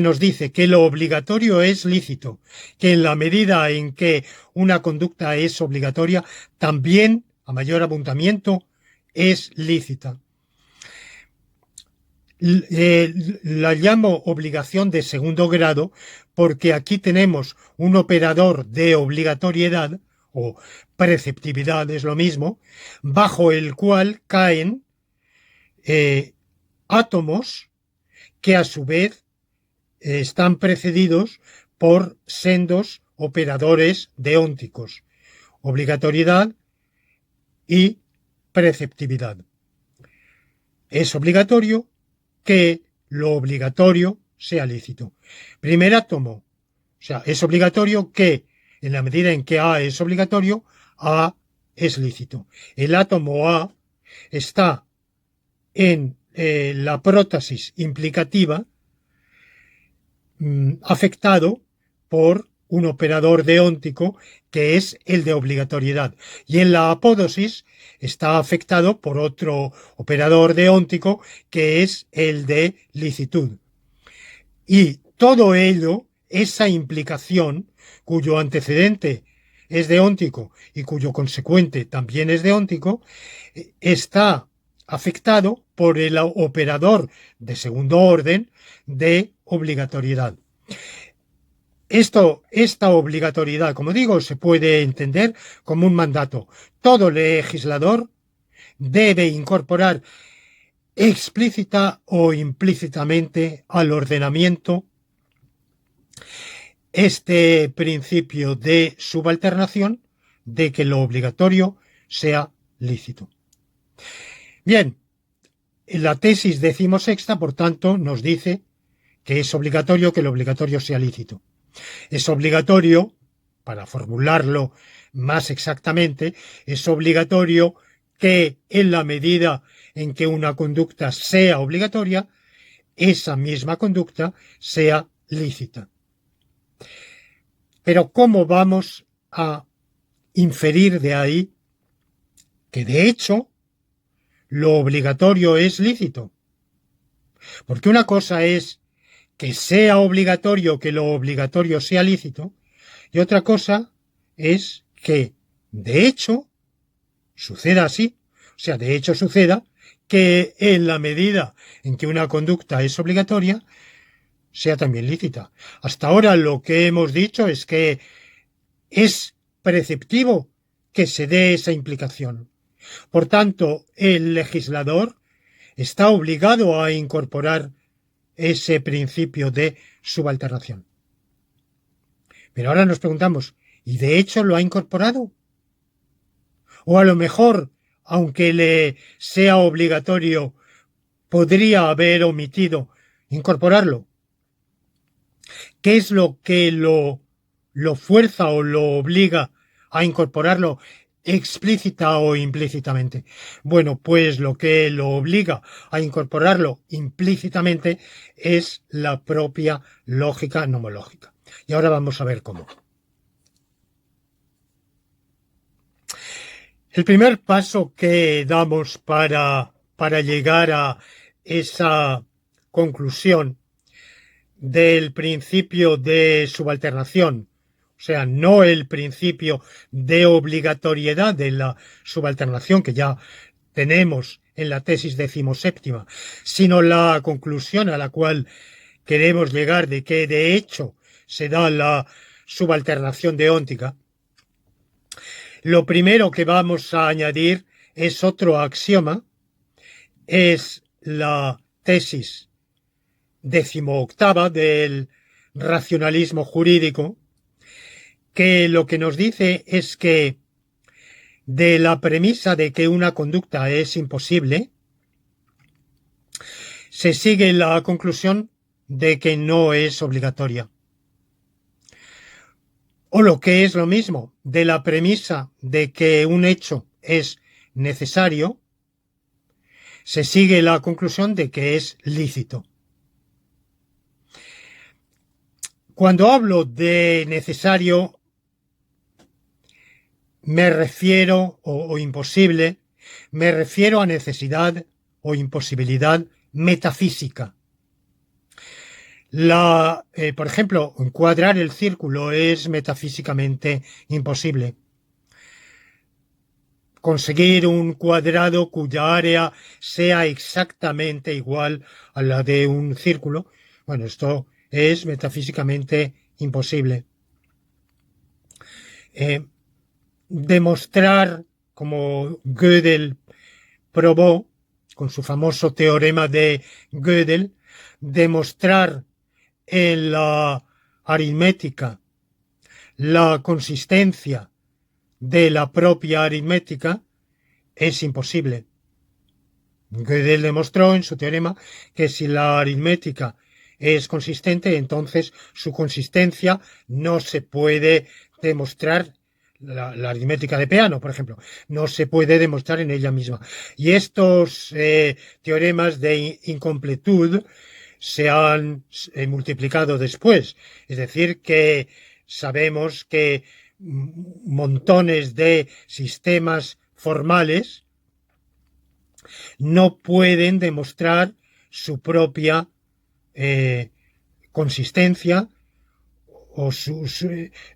nos dice que lo obligatorio es lícito, que en la medida en que una conducta es obligatoria, también, a mayor abundamiento, es lícita. La llamo obligación de segundo grado porque aquí tenemos un operador de obligatoriedad o preceptividad, es lo mismo, bajo el cual caen átomos que a su vez están precedidos por sendos operadores deónticos, obligatoriedad y preceptividad. Es obligatorio que lo obligatorio sea lícito. Primer átomo, o sea, es obligatorio que, en la medida en que A es obligatorio, A es lícito. El átomo A está en la prótesis implicativa afectado por un operador deóntico que es el de obligatoriedad, y en la apódosis está afectado por otro operador deóntico que es el de licitud. Y todo ello, esa implicación, cuyo antecedente es deóntico y cuyo consecuente también es deóntico, está afectado por el operador de segundo orden de obligatoriedad. Esta obligatoriedad, como digo, se puede entender como un mandato. Todo legislador debe incorporar explícita o implícitamente al ordenamiento este principio de subalternación, de que lo obligatorio sea lícito. Bien, la tesis 16ª, por tanto, nos dice que es obligatorio que lo obligatorio sea lícito. Es obligatorio, para formularlo más exactamente, es obligatorio que en la medida en que una conducta sea obligatoria, esa misma conducta sea lícita. Pero ¿cómo vamos a inferir de ahí que de hecho lo obligatorio es lícito? Porque una cosa es que sea obligatorio que lo obligatorio sea lícito, y otra cosa es que de hecho suceda así, o sea, de hecho suceda que en la medida en que una conducta es obligatoria, sea también lícita. Hasta ahora lo que hemos dicho es que es preceptivo que se dé esa implicación. Por tanto, el legislador está obligado a incorporar ese principio de subalternación. Pero ahora nos preguntamos, ¿y de hecho lo ha incorporado? O a lo mejor, aunque le sea obligatorio, podría haber omitido incorporarlo. ¿Qué es lo que lo fuerza o lo obliga a incorporarlo explícita o implícitamente. Bueno, pues lo que lo obliga a incorporarlo implícitamente es la propia lógica nomológica. Y ahora vamos a ver cómo. El primer paso que damos para llegar a esa conclusión del principio de subalternación, o sea, no el principio de obligatoriedad de la subalternación que ya tenemos en la tesis 17ª, sino la conclusión a la cual queremos llegar de que de hecho se da la subalternación deóntica. Lo primero que vamos a añadir es otro axioma, es la tesis 18ª del racionalismo jurídico, que lo que nos dice es que de la premisa de que una conducta es imposible, se sigue la conclusión de que no es obligatoria. O lo que es lo mismo, de la premisa de que un hecho es necesario, se sigue la conclusión de que es lícito. Cuando hablo de necesario, me refiero, o imposible, me refiero a necesidad o imposibilidad metafísica. Por ejemplo, encuadrar el círculo es metafísicamente imposible. Conseguir un cuadrado cuya área sea exactamente igual a la de un círculo, bueno, esto es metafísicamente imposible. Demostrar, como Gödel probó con su famoso teorema de Gödel, demostrar en la aritmética la consistencia de la propia aritmética es imposible. Gödel demostró en su teorema que si la aritmética es consistente, entonces su consistencia no se puede demostrar. La aritmética de Peano, por ejemplo, no se puede demostrar en ella misma. Y estos teoremas de incompletud se han multiplicado después. Es decir, que sabemos que montones de sistemas formales no pueden demostrar su propia consistencia o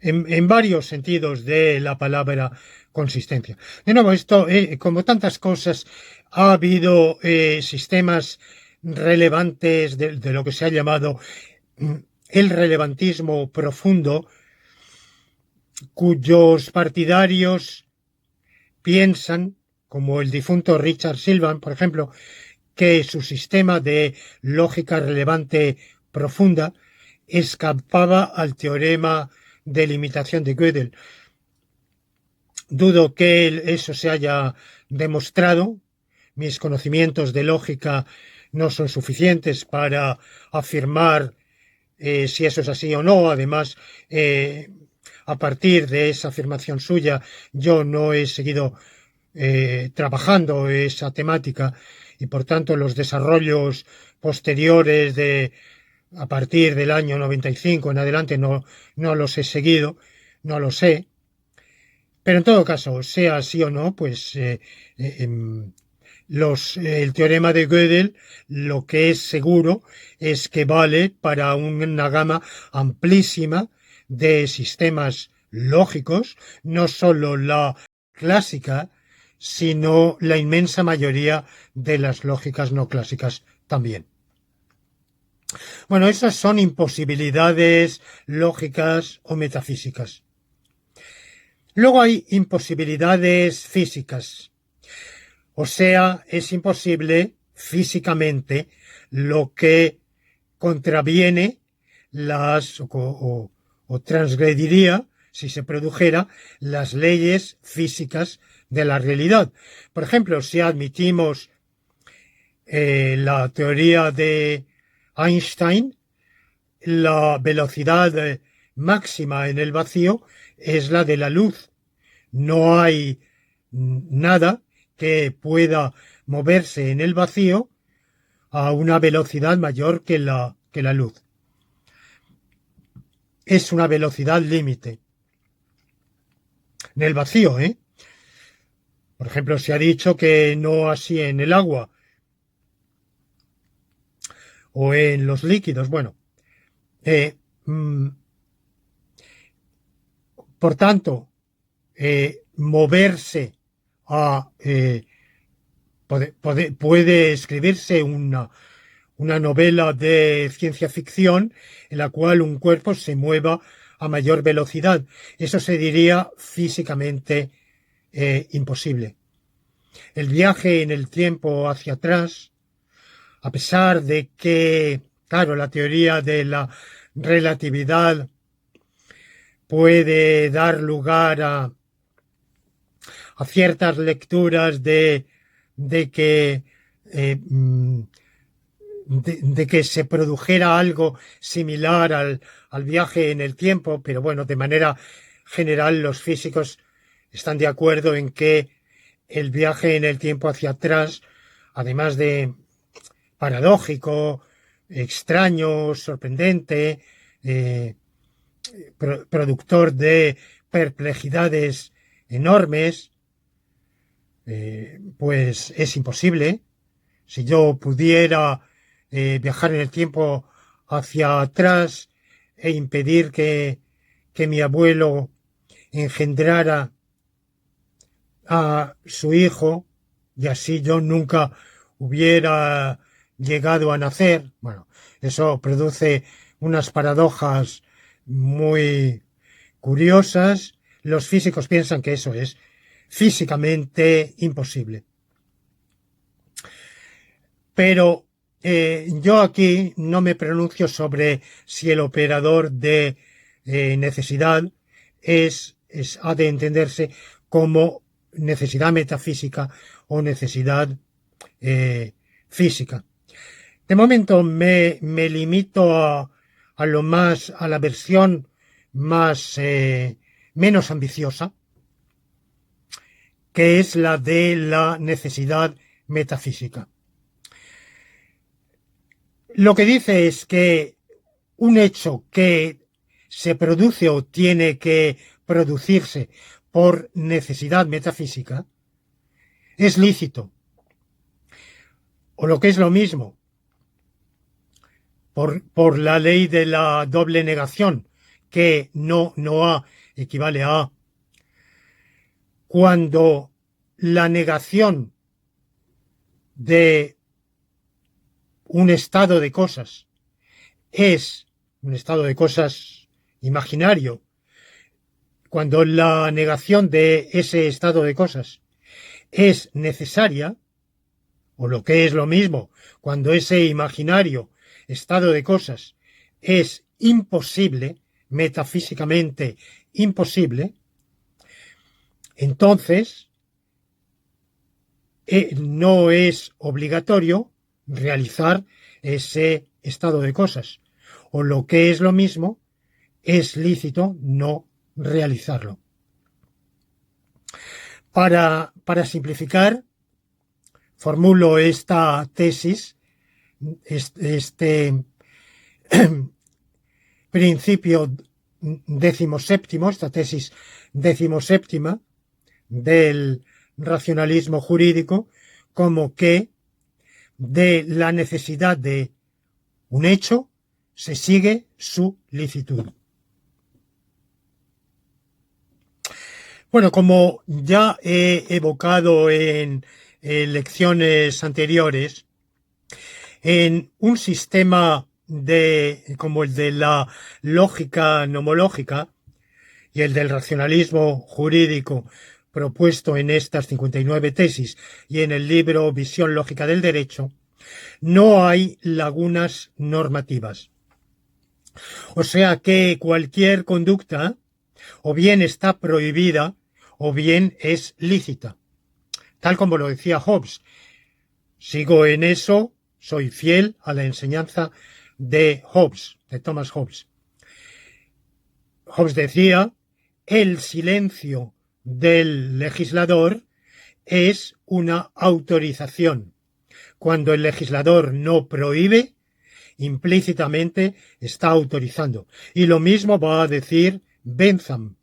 en varios sentidos de la palabra consistencia. De nuevo, esto, como tantas cosas, ha habido sistemas relevantes de lo que se ha llamado el relevantismo profundo, cuyos partidarios piensan, como el difunto Richard Silvan, por ejemplo, que su sistema de lógica relevante profunda escapaba al teorema de limitación de Gödel. Dudo que eso se haya demostrado. Mis conocimientos de lógica no son suficientes para afirmar si eso es así o no. Además, a partir de esa afirmación suya, yo no he seguido trabajando esa temática y, por tanto, los desarrollos posteriores a partir del año 95 en adelante no los he seguido, no lo sé. Pero en todo caso, sea así o no, pues el teorema de Gödel lo que es seguro es que vale para una gama amplísima de sistemas lógicos, no solo la clásica, sino la inmensa mayoría de las lógicas no clásicas también. Bueno, esas son imposibilidades lógicas o metafísicas. Luego hay imposibilidades físicas. O sea, es imposible físicamente lo que contraviene o transgrediría, si se produjera, las leyes físicas de la realidad. Por ejemplo, si admitimos la teoría de Einstein, la velocidad máxima en el vacío es la de la luz. No hay nada que pueda moverse en el vacío a una velocidad mayor que la luz. Es una velocidad límite. En el vacío, ¿eh? Por ejemplo, se ha dicho que no así en el agua o en los líquidos. Bueno, por tanto, moverse puede escribirse una novela de ciencia ficción en la cual un cuerpo se mueva a mayor velocidad. Eso se diría físicamente imposible. El viaje en el tiempo hacia atrás, a pesar de que, claro, la teoría de la relatividad puede dar lugar a ciertas lecturas de que de que se produjera algo similar al viaje en el tiempo, pero bueno, de manera general los físicos están de acuerdo en que el viaje en el tiempo hacia atrás, además de paradójico, extraño, sorprendente, productor de perplejidades enormes, pues es imposible. Si yo pudiera viajar en el tiempo hacia atrás e impedir que mi abuelo engendrara a su hijo y así yo nunca hubiera llegado a nacer, bueno, eso produce unas paradojas muy curiosas. Los físicos piensan que eso es físicamente imposible. Pero yo aquí no me pronuncio sobre si el operador de necesidad ha de entenderse como necesidad metafísica o necesidad física. De momento me limito a la versión menos ambiciosa, que es la de la necesidad metafísica. Lo que dice es que un hecho que se produce o tiene que producirse por necesidad metafísica es lícito. O lo que es lo mismo, por la ley de la doble negación, que no A equivale a A. Cuando la negación de un estado de cosas es un estado de cosas imaginario, cuando la negación de ese estado de cosas es necesaria, o lo que es lo mismo, cuando ese imaginario estado de cosas es imposible, metafísicamente imposible, entonces no es obligatorio realizar ese estado de cosas. O lo que es lo mismo, es lícito no realizarlo. Para simplificar, formulo esta tesis, este principio 17º, esta tesis 17ª del racionalismo jurídico, como que de la necesidad de un hecho se sigue su licitud. Bueno, como ya he evocado en lecciones anteriores, en un sistema como el de la lógica nomológica y el del racionalismo jurídico propuesto en estas 59 tesis y en el libro Visión lógica del derecho, no hay lagunas normativas. O sea que cualquier conducta o bien está prohibida o bien es lícita. Tal como lo decía Hobbes. Sigo en eso, soy fiel a la enseñanza de Hobbes, de Thomas Hobbes. Hobbes decía, el silencio del legislador es una autorización. Cuando el legislador no prohíbe, implícitamente está autorizando. Y lo mismo va a decir Bentham,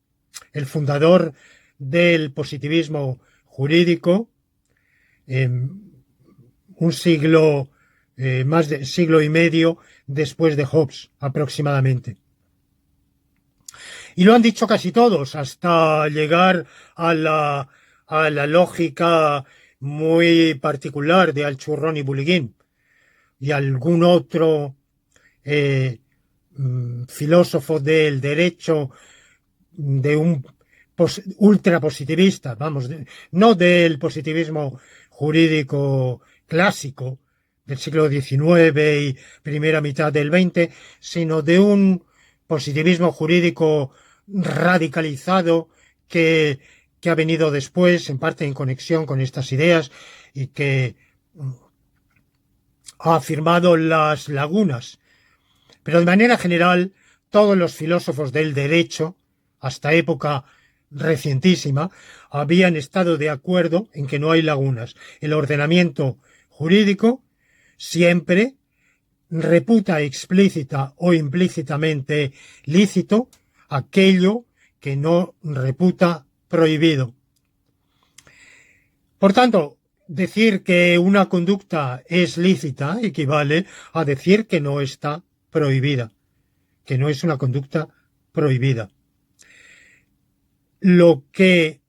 el fundador del positivismo jurídico, un siglo, más de siglo y medio después de Hobbes, aproximadamente. Y lo han dicho casi todos, hasta llegar a la lógica muy particular de Alchurrón y Bulliquín y algún otro filósofo del derecho de un ultrapositivista, vamos, no del positivismo jurídico clásico del siglo XIX y primera mitad del XX, sino de un positivismo jurídico radicalizado que ha venido después, en parte en conexión con estas ideas, y que ha afirmado las lagunas. Pero de manera general, todos los filósofos del derecho, hasta época recientísima, habían estado de acuerdo en que no hay lagunas. El ordenamiento jurídico siempre reputa explícita o implícitamente lícito aquello que no reputa prohibido. Por tanto, decir que una conducta es lícita equivale a decir que no está prohibida, que no es una conducta prohibida. Lo que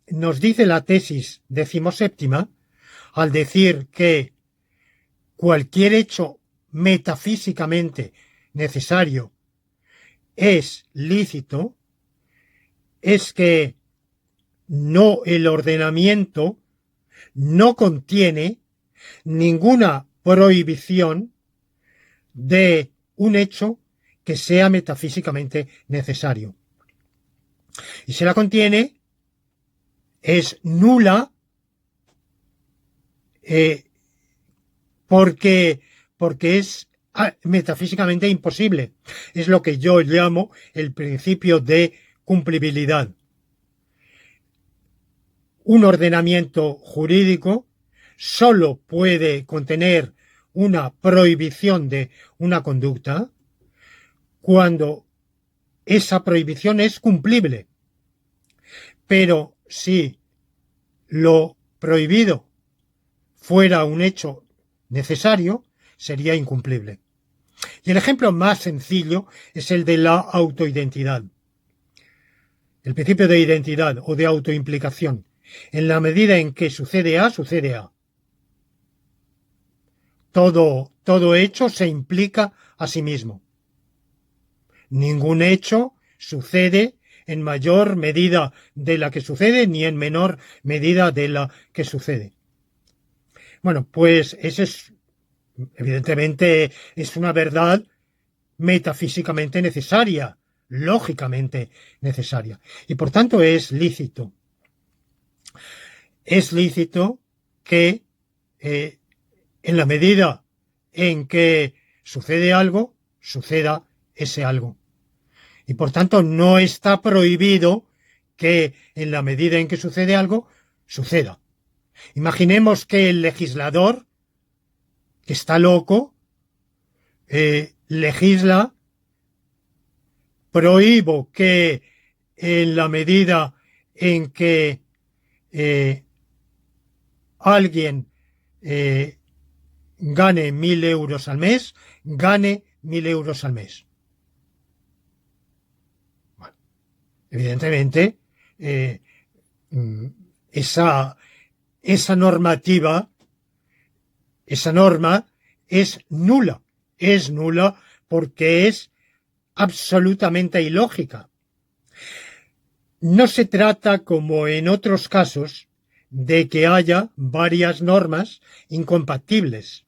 nos dice la tesis 17ª, al decir que cualquier hecho metafísicamente necesario es lícito, es que no, el ordenamiento no contiene ninguna prohibición de un hecho que sea metafísicamente necesario. Y si la contiene, es nula porque es metafísicamente imposible. Es lo que yo llamo el principio de cumplibilidad. Un ordenamiento jurídico solo puede contener una prohibición de una conducta cuando esa prohibición es cumplible. Pero si lo prohibido fuera un hecho necesario, sería incumplible. Y el ejemplo más sencillo es el de la autoidentidad. El principio de identidad o de autoimplicación. En la medida en que sucede A, sucede A. Todo hecho se implica a sí mismo. Ningún hecho sucede en mayor medida de la que sucede ni en menor medida de la que sucede. Bueno, pues ese es, evidentemente, es una verdad metafísicamente necesaria, lógicamente necesaria, y por tanto es lícito. Es lícito que en la medida en que sucede algo, suceda ese algo. Y por tanto no está prohibido que en la medida en que sucede algo, suceda. Imaginemos que el legislador, que está loco, legisla, prohíbo que en la medida en que alguien gane 1.000 euros al mes, gane 1.000 euros al mes. Bueno, evidentemente, esa normativa, esa norma es nula. Es nula porque es absolutamente ilógica. No se trata, como en otros casos, de que haya varias normas incompatibles.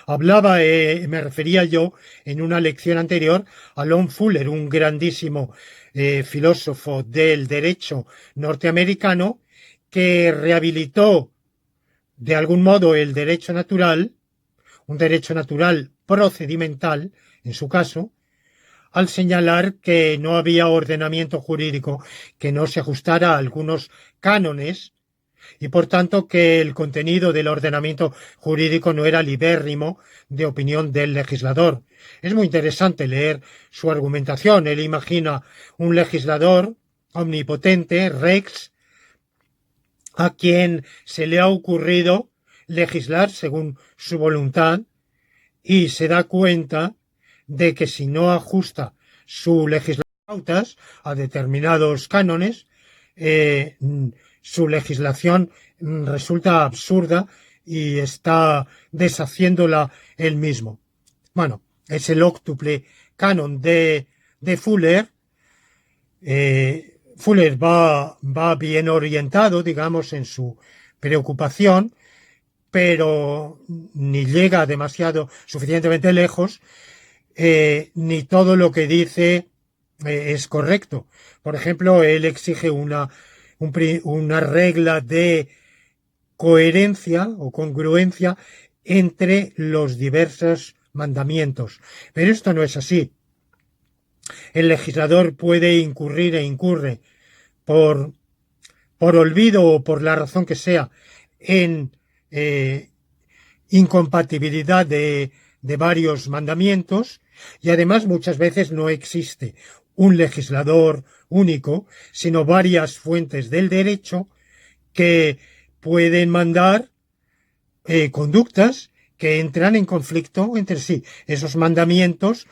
Hablaba, me refería yo en una lección anterior a Lon Fuller, un grandísimo filósofo del derecho norteamericano que rehabilitó de algún modo el derecho natural, un derecho natural procedimental, en su caso, al señalar que no había ordenamiento jurídico que no se ajustara a algunos cánones y por tanto que el contenido del ordenamiento jurídico no era libérrimo de opinión del legislador. Es muy interesante leer su argumentación. Él imagina un legislador omnipotente, Rex, a quien se le ha ocurrido legislar según su voluntad y se da cuenta de que si no ajusta su legislación a determinados cánones, su legislación resulta absurda y está deshaciéndola él mismo. Bueno, es el óctuple canon de Fuller. Fuller va bien orientado, digamos, en su preocupación, pero ni llega suficientemente lejos, ni todo lo que dice es correcto. Por ejemplo, él exige una regla de coherencia o congruencia entre los diversos mandamientos. Pero esto no es así. El legislador puede incurrir e incurre por olvido o por la razón que sea en incompatibilidad de varios mandamientos, y además muchas veces no existe un legislador único, sino varias fuentes del derecho que pueden mandar conductas que entran en conflicto entre sí. Esos mandamientos,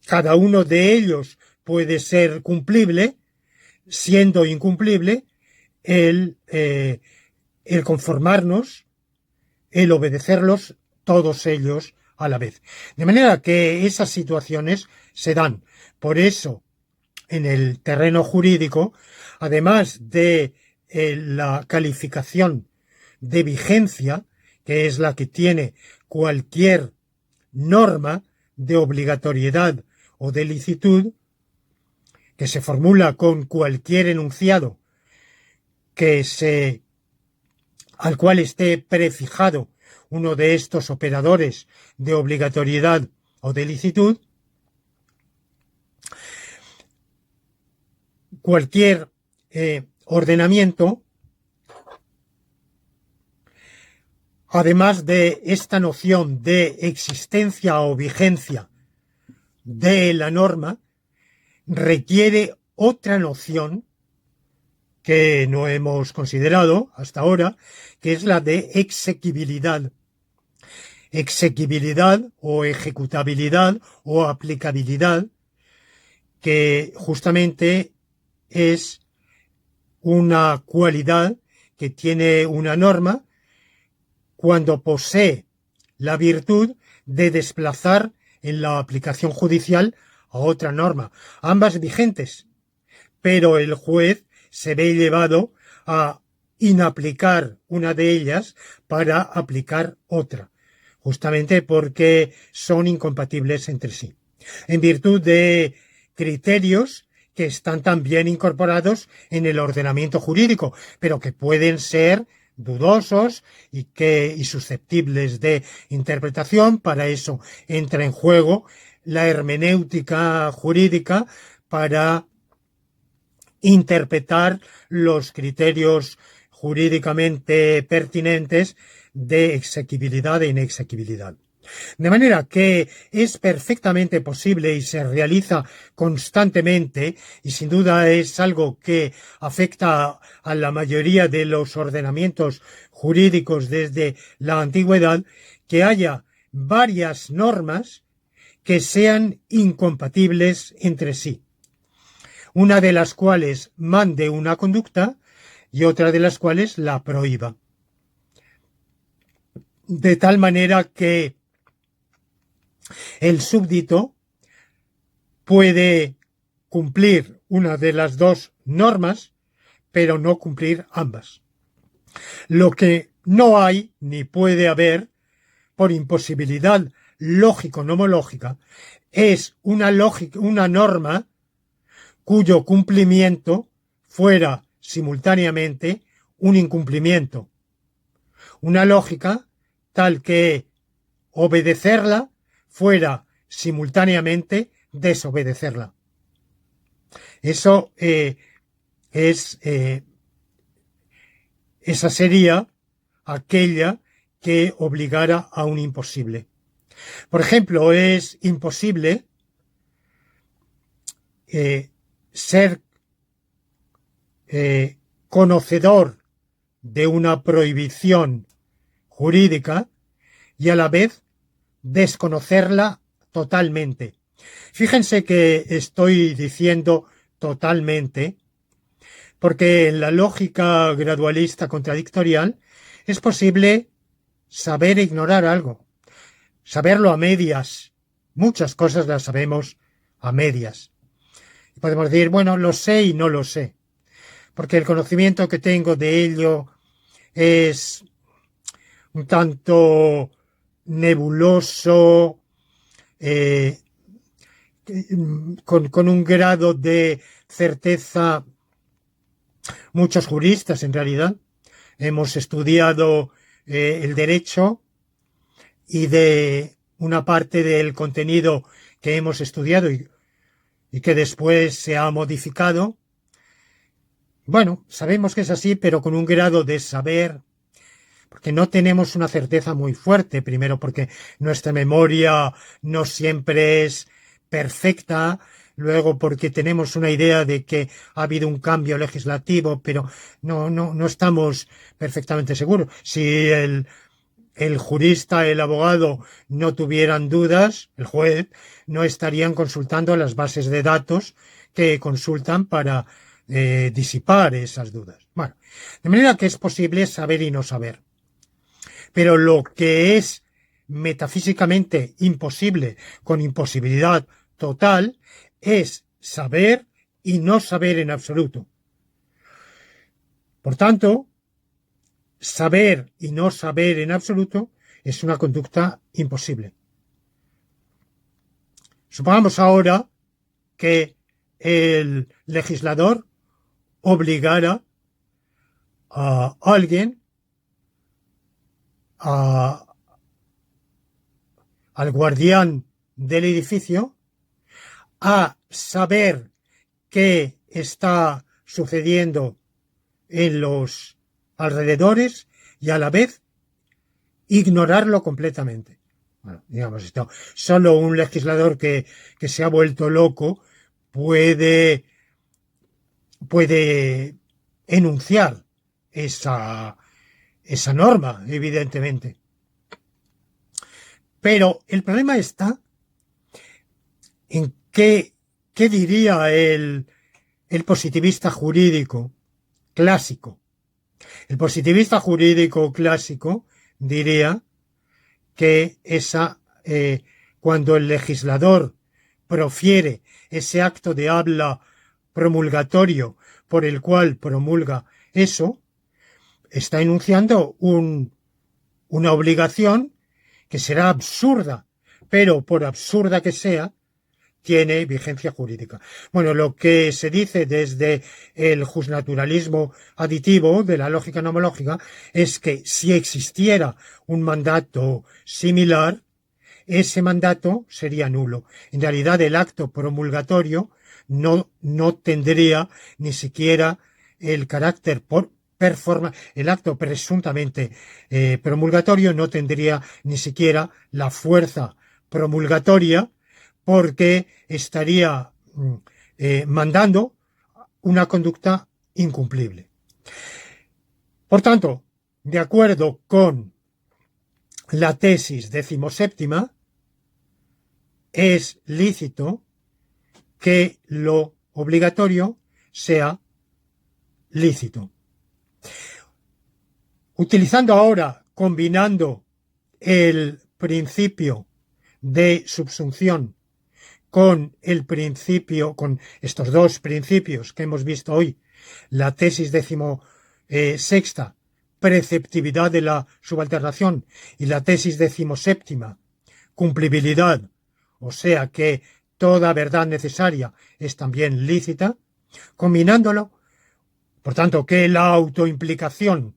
cada uno de ellos puede ser cumplible, siendo incumplible el conformarnos, el obedecerlos todos ellos a la vez. De manera que esas situaciones se dan. Por eso, en el terreno jurídico, además de la calificación de vigencia, que es la que tiene cualquier norma de obligatoriedad o de licitud, que se formula con cualquier enunciado al cual esté prefijado uno de estos operadores de obligatoriedad o de licitud, cualquier ordenamiento, además de esta noción de existencia o vigencia de la norma, requiere otra noción que no hemos considerado hasta ahora, que es la de exequibilidad. Exequibilidad o ejecutabilidad o aplicabilidad, que justamente es una cualidad que tiene una norma cuando posee la virtud de desplazar en la aplicación judicial a otra norma, ambas vigentes, pero el juez se ve llevado a inaplicar una de ellas para aplicar otra, justamente porque son incompatibles entre sí, en virtud de criterios que están también incorporados en el ordenamiento jurídico, pero que pueden ser dudosos y susceptibles de interpretación. Para eso entra en juego la hermenéutica jurídica para interpretar los criterios jurídicamente pertinentes de exequibilidad e inexequibilidad. De manera que es perfectamente posible y se realiza constantemente, y sin duda es algo que afecta a la mayoría de los ordenamientos jurídicos desde la antigüedad, que haya varias normas que sean incompatibles entre sí, una de las cuales mande una conducta y otra de las cuales la prohíba. De tal manera que el súbdito puede cumplir una de las dos normas, pero no cumplir ambas. Lo que no hay ni puede haber, por imposibilidad lógico-nomológica, es una norma cuyo cumplimiento fuera simultáneamente un incumplimiento. Una lógica tal que obedecerla fuera simultáneamente desobedecerla. Eso es esa sería aquella que obligara a un imposible. Por ejemplo, es imposible ser conocedor de una prohibición jurídica y a la vez desconocerla totalmente. Fíjense que estoy diciendo totalmente porque en la lógica gradualista contradictorial es posible saber ignorar algo, saberlo a medias. Muchas cosas las sabemos a medias. Podemos decir, bueno, lo sé y no lo sé, porque el conocimiento que tengo de ello es un tanto nebuloso, con un grado de certeza. Muchos juristas, en realidad, hemos estudiado el derecho y de una parte del contenido que hemos estudiado y que después se ha modificado. Bueno, sabemos que es así, pero con un grado de saber, porque no tenemos una certeza muy fuerte, primero porque nuestra memoria no siempre es perfecta, luego porque tenemos una idea de que ha habido un cambio legislativo, pero no estamos perfectamente seguros. Si el jurista, el abogado no tuvieran dudas, el juez, no estarían consultando las bases de datos que consultan para disipar esas dudas. Bueno, de manera que es posible saber y no saber. Pero lo que es metafísicamente imposible, con imposibilidad total, es saber y no saber en absoluto. Por tanto, saber y no saber en absoluto es una conducta imposible. Supongamos ahora que el legislador obligara a alguien al guardián del edificio a saber qué está sucediendo en los alrededores y a la vez ignorarlo completamente. Bueno, digamos esto, solo un legislador que se ha vuelto loco puede enunciar esa norma, evidentemente. Pero el problema está en qué diría el positivista jurídico clásico. El positivista jurídico clásico diría que cuando el legislador profiere ese acto de habla promulgatorio por el cual promulga eso, está enunciando una obligación que será absurda, pero por absurda que sea, tiene vigencia jurídica. Bueno, lo que se dice desde el justnaturalismo aditivo de la lógica nomológica es que si existiera un mandato similar, ese mandato sería nulo. En realidad, el acto promulgatorio no tendría ni siquiera el carácter el acto presuntamente promulgatorio no tendría ni siquiera la fuerza promulgatoria porque estaría mandando una conducta incumplible. Por tanto, de acuerdo con la tesis 17ª, es lícito que lo obligatorio sea lícito. Utilizando ahora, combinando el principio de subsunción con estos dos principios que hemos visto hoy, la tesis 16ª, preceptividad de la subalternación, y la tesis 17ª, cumplibilidad, o sea que toda verdad necesaria es también lícita, combinándolo, por tanto, que la autoimplicación,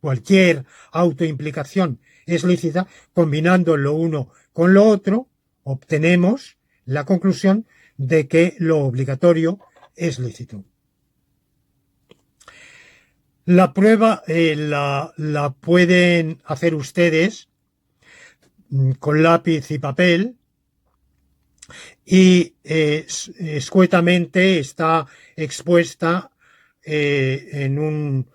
cualquier autoimplicación es lícita, combinando lo uno con lo otro, obtenemos la conclusión de que lo obligatorio es lícito. La prueba la pueden hacer ustedes con lápiz y papel y escuetamente está expuesta en un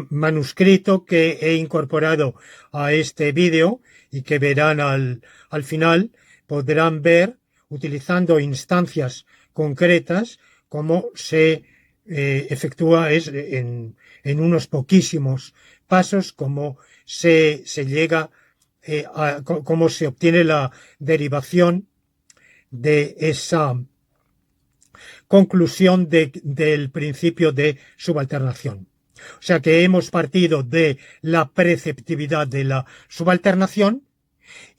manuscrito que he incorporado a este vídeo y que verán al final. Podrán ver, utilizando instancias concretas, cómo se efectúa en unos poquísimos pasos, cómo se llega cómo se obtiene la derivación de esa conclusión del principio de subalternación. O sea que hemos partido de la preceptividad de la subalternación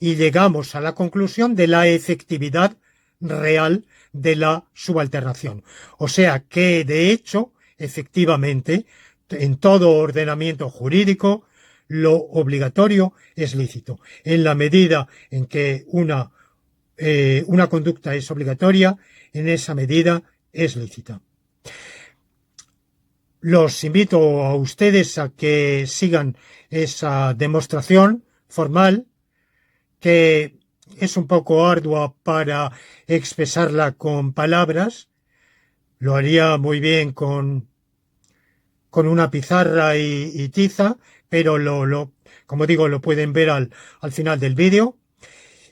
y llegamos a la conclusión de la efectividad real de la subalternación. O sea que, de hecho, efectivamente, en todo ordenamiento jurídico, lo obligatorio es lícito. En la medida en que una conducta es obligatoria, en esa medida es lícita. Los invito a ustedes a que sigan esa demostración formal, que es un poco ardua para expresarla con palabras. Lo haría muy bien con una pizarra y tiza, pero como digo, lo pueden ver al final del vídeo.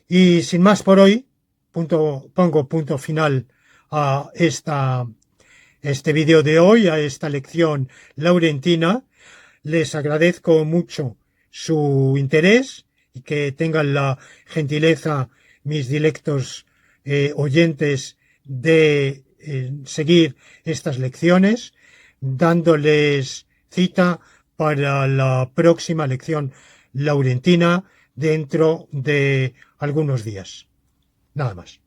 Y sin más por hoy, pongo punto final a este vídeo de hoy, a esta lección laurentina. Les agradezco mucho su interés y que tengan la gentileza, mis dilectos oyentes, de seguir estas lecciones, dándoles cita para la próxima lección laurentina dentro de algunos días. Nada más.